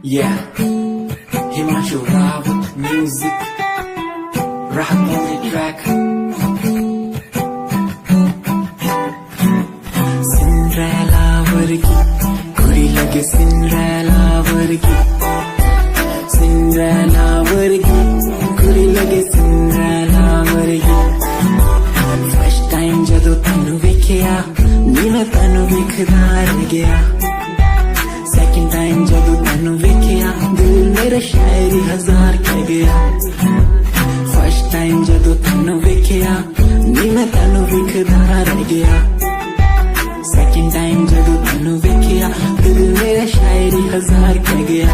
Yeah, Himanshu Rao with music, rock on the track. Cinderella vargi, kuri lage Cinderella vargi. Cinderella vargi, kuri lage Cinderella vargi. First time jadoo tanu vekhya, Neena tanu vekhda reh gaya. Second time जदू तैनू वेखिया दिल मेरा शायरी हजार कह गया. First time जदू तैनू वेखिया नी मैं तैनू वेखदा रह गया. Second time जदू तैनू वेखिया दिल मेरा शायरी हजार कह गया.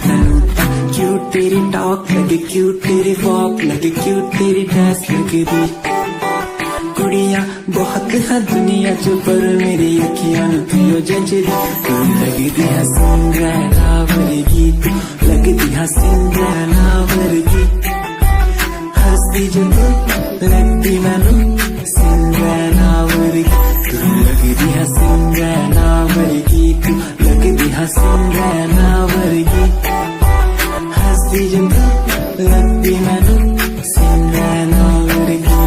तैनू ता क्यूट तेरी टॉक लगे, क्यूट तेरी वॉक लगे, क्यूट तेरी ड्रेस लगे दी. कुड़िया बहुत है दुनिया जो पर मेरी अखियां पियो जजदी. तू लगदी है सिंड्रेला वर्गी, तू लगदी है सिंड्रेला वर्गी. हंसदी जो तू लगदी मैनू सिंड्रेला वर्गी. तू लगदी है सिंड्रेला वर्गी, तू लगदी है सिंड्रेला वर्गी. हंसदी जो तू लगदी मैनू Cinderella वर्गी.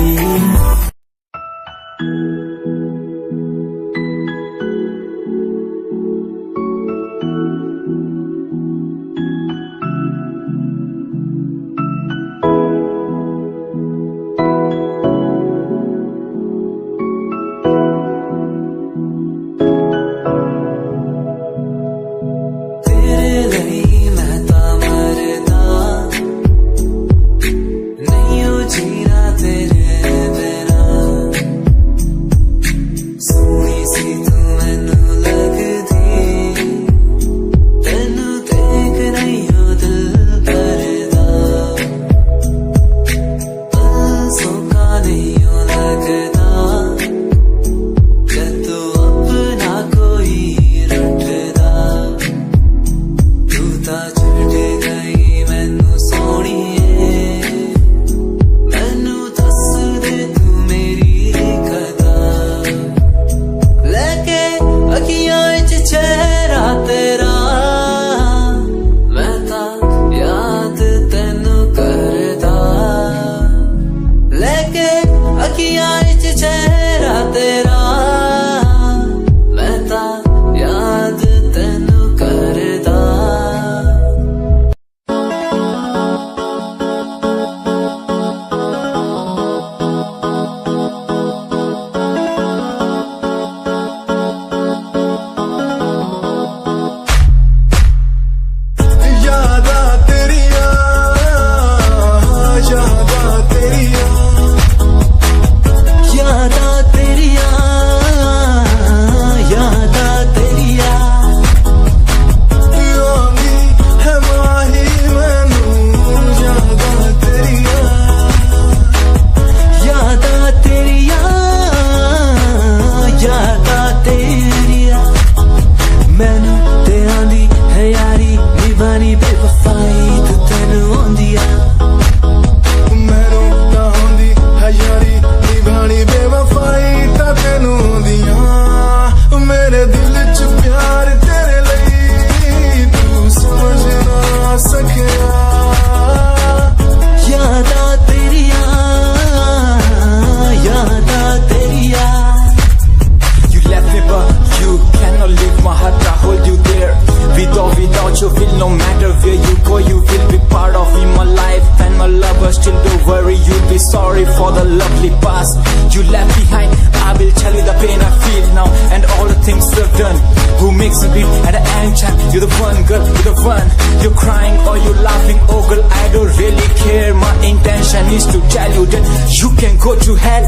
No matter where you go, you will be part of in my life and my lover. Still don't worry, you'll be sorry for the lovely past you left behind. I will tell you the pain I feel now and all the things you've done. Who makes me bleed at the end time? You're the one, girl, you're the one. You're crying or you're laughing, oh girl, I don't really care. My intention is to tell you that you can go to hell.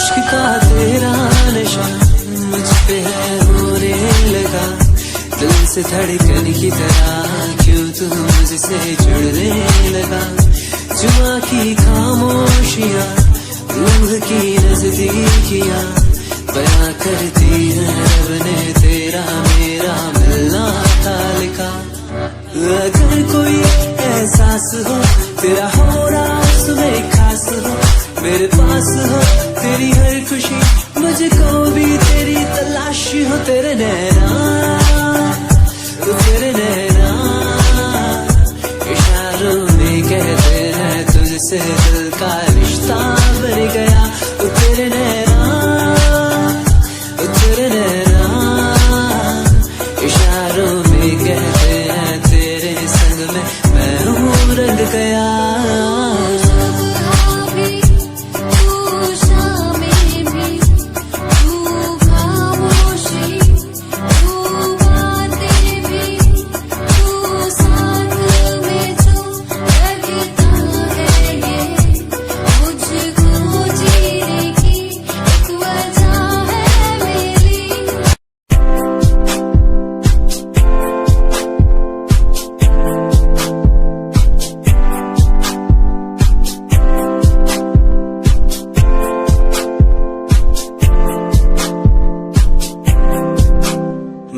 इश्क का तेरा नशा मुझ पे है होने लगा. दिल से धड़कन की तरह क्यों तू मुझसे जुड़ने लगा. जुबां की खामोशियां रूह की नजदीकियां हो, तेरा होना सुबह खास हो, मेरे पास हो तेरी हर खुशी, मुझको भी तेरी तलाश हो। तेरे नैना इशारों में कहते हैं तुझसे दिल का रिश्ता बढ़ गया। तेरे नैना इशारों में कहते हैं तेरे संग में मैं हूँ रंग गया।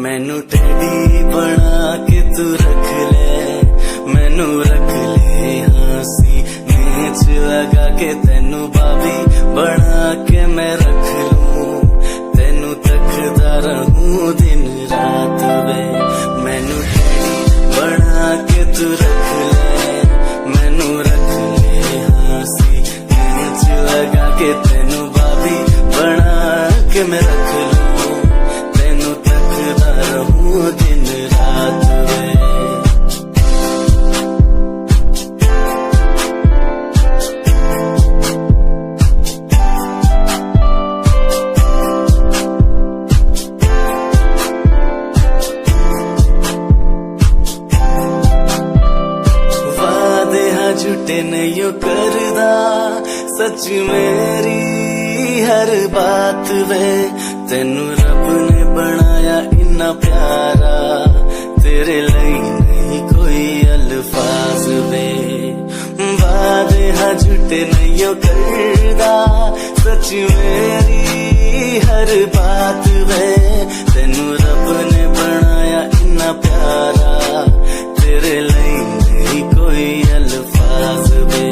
मैनू टेडी बना के तू रख ले, मैनू रख ले हंसी नीच लगा के, तेनू बाबी बना के मैं रख लूं, तेनू तकदा रहूं दिन रात वे। मैनू टेडी बना के तू रख ले, मैनू रख ले हंसी नीच लगा के, तेनू बाबी बना के मैं रख लूं, रहूं दिन रात वे। वादे हाँ झूठे नहीं करदा, सच मेरी हर बात वे। तेनू रब ने बनाया इन्ना प्यारा, तेरे लिए नहीं कोई अल्फाज वे। वादे हाँ झूठे नहीं करदा, सच मेरी हर बात वे। तेनू रब ने बनाया इन्ना प्यारा, तेरे लिए नहीं कोई अल्फाज वे।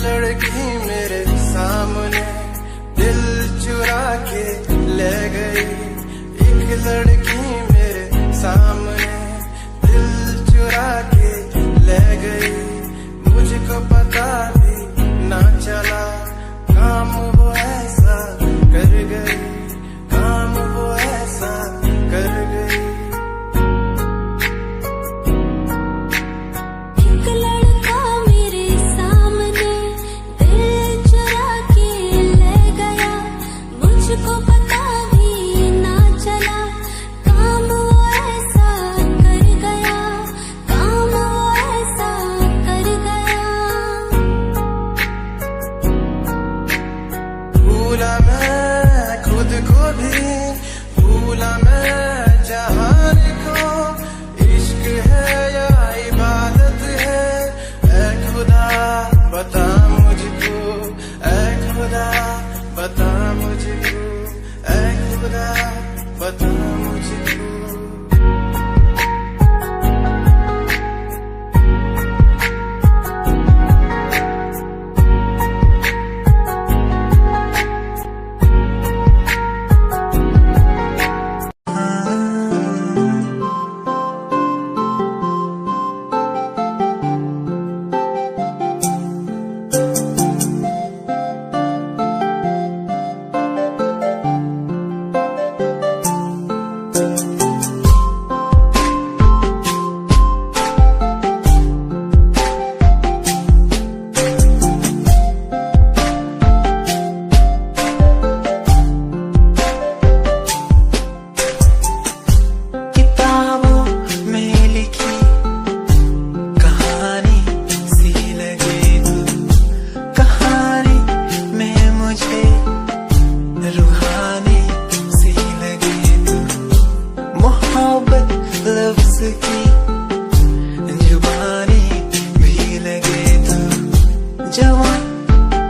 लड़की मेरे सामने दिल चुरा के ले गई, एक लड़की मेरे सामने दिल चुरा के ले गई। मुझको पता भी ना चला काम वो ऐसा कर गई, काम वो ऐसा कर गई। मुझको पता भी ना चला काम वो ऐसा कर गया, काम वो ऐसा कर गया।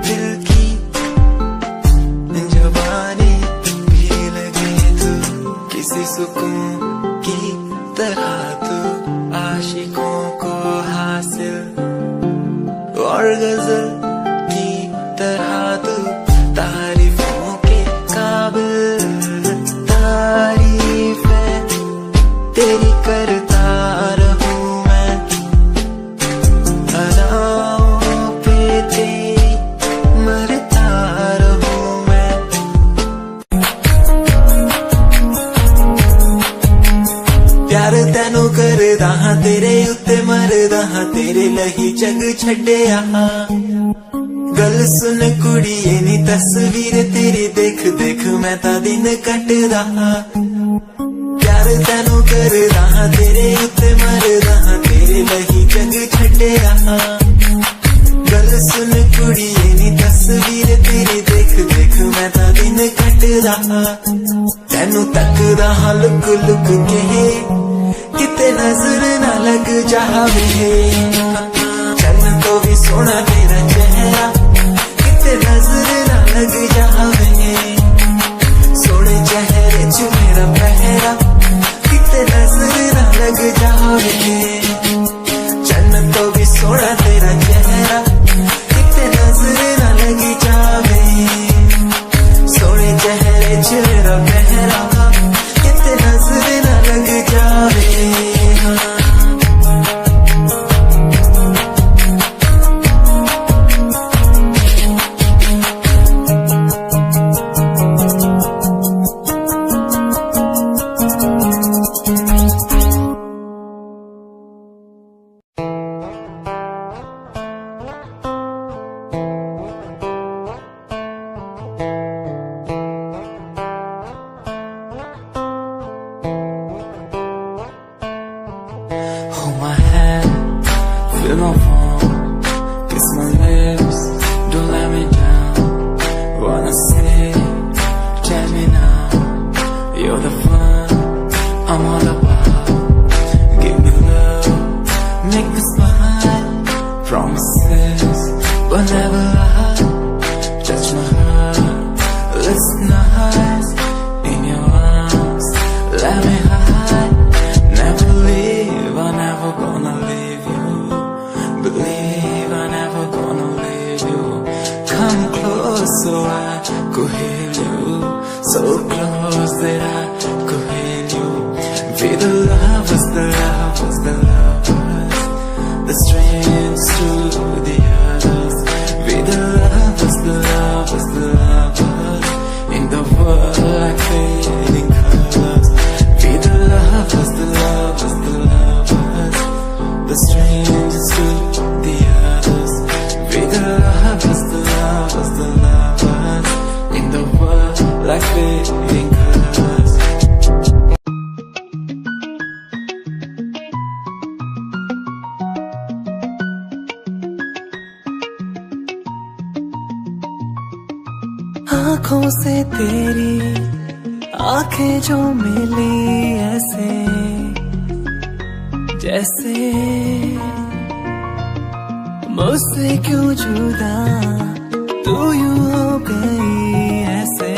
दिल की जवानी भी लगे तू किसी सुकून की तरह तू आशिकों को हासिल और गजल की तरह तू तारीफों के काबिल तारीफें तेरी करता रहूं मैं अदाओं पे तेरी मरता रहूं मैं प्यार तैनू करदा हां तेरे उत्ते मरदा हां तेरे लही जग छड्डिया गल सुन कुड़िए नी तस्वीर तेरी देख देख मैं ता दिन कटदा प्यार तैनू करदा हां तेरे उत्ते मरदा हां तेरे लही जग छड्डिया गल सुन कुड़िए नी तस्वीर तेरी देख देख मैं ता दिन कटदा तैनू तकदा हां लुक लुक के किते नजर ना लग जावे चन्न तो भी सोना तेरा चेहरा किते नजर ना लग जावे सोने चेहरे च मेरा पहरा किते नजर ना लग जावे चन्न तो भी सोना तेरा चेहरा किते नजर ना लग जावे सोने चेहरे च मेरा पहरा किते नजर ना लग जावे Hold my hand, feel my palm, kiss my lips, don't let me down. Wanna say, tell me now, you're the fun I'm all about. Give me love, make me smile, promises but never lie. Touch my heart, listen nice, in your arms, let me hide. Never leave, I'm never gonna leave you. Believe I'm never gonna leave you. Come close so I could hear you. So close that I could hear you. Be the lovers, the lovers, the lovers, the strangers to the others. Be the lovers, the lovers, the lovers, in the world like fading colors. Be the lovers, the lovers, the lovers, the strangers to the others. Be the lovers, the lovers, the lovers, in the world like fading colors. आँखों से तेरी आंखें जो मिली ऐसे जैसे मुझसे क्यों जुदा तू यूं हो गई ऐसे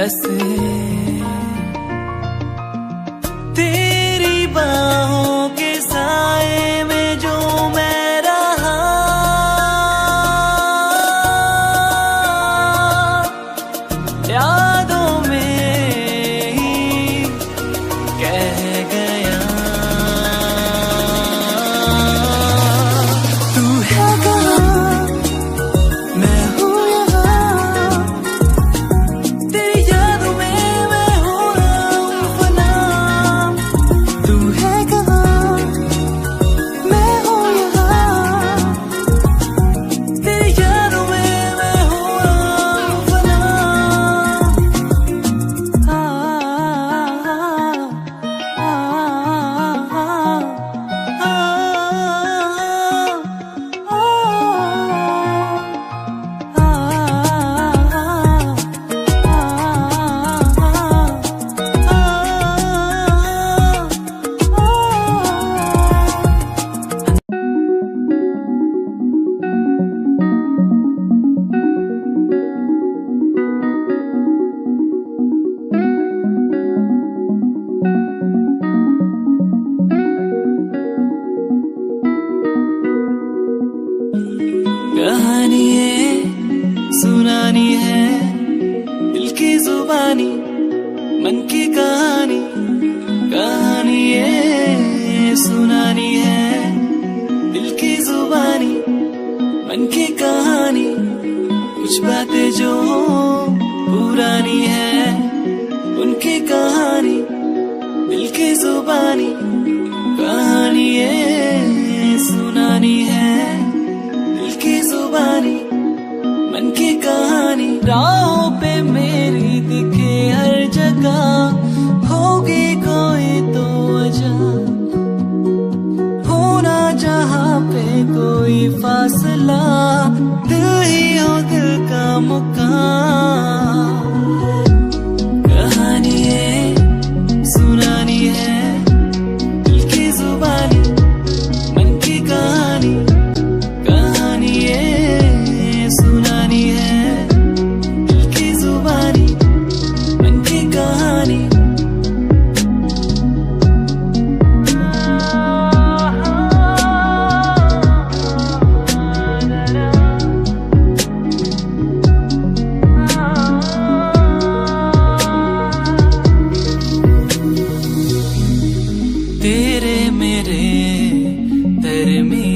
ऐसे तेरी बाहों के साए में जो मैं रहा यादों में ही कह गया तू है कहाँ मैं हूँ यहाँ तेरी यादों में कहानी ये सुनानी है, दिल की जुबानी मन की कहानी, कहानी ये सुनानी है, दिल की जुबानी मन की कहानी। कुछ बातें जो पुरानी है उनकी कहानी, दिल की जुबानी, कहानी ये सुनानी है, दिल की जुबानी मन की कहानी। राहों पे मेरी दिखे हर जगह होगी कोई तो वजह, होना जहाँ पे कोई फासला, दिल ही हो दिल का मुकाम। कहानी ये सुनानी है, दिल की जुबानी मन की कहानी, कहानी ये सुनानी है, दिल की जुबानी मन की कहानी। तेरे मेरे दरमियां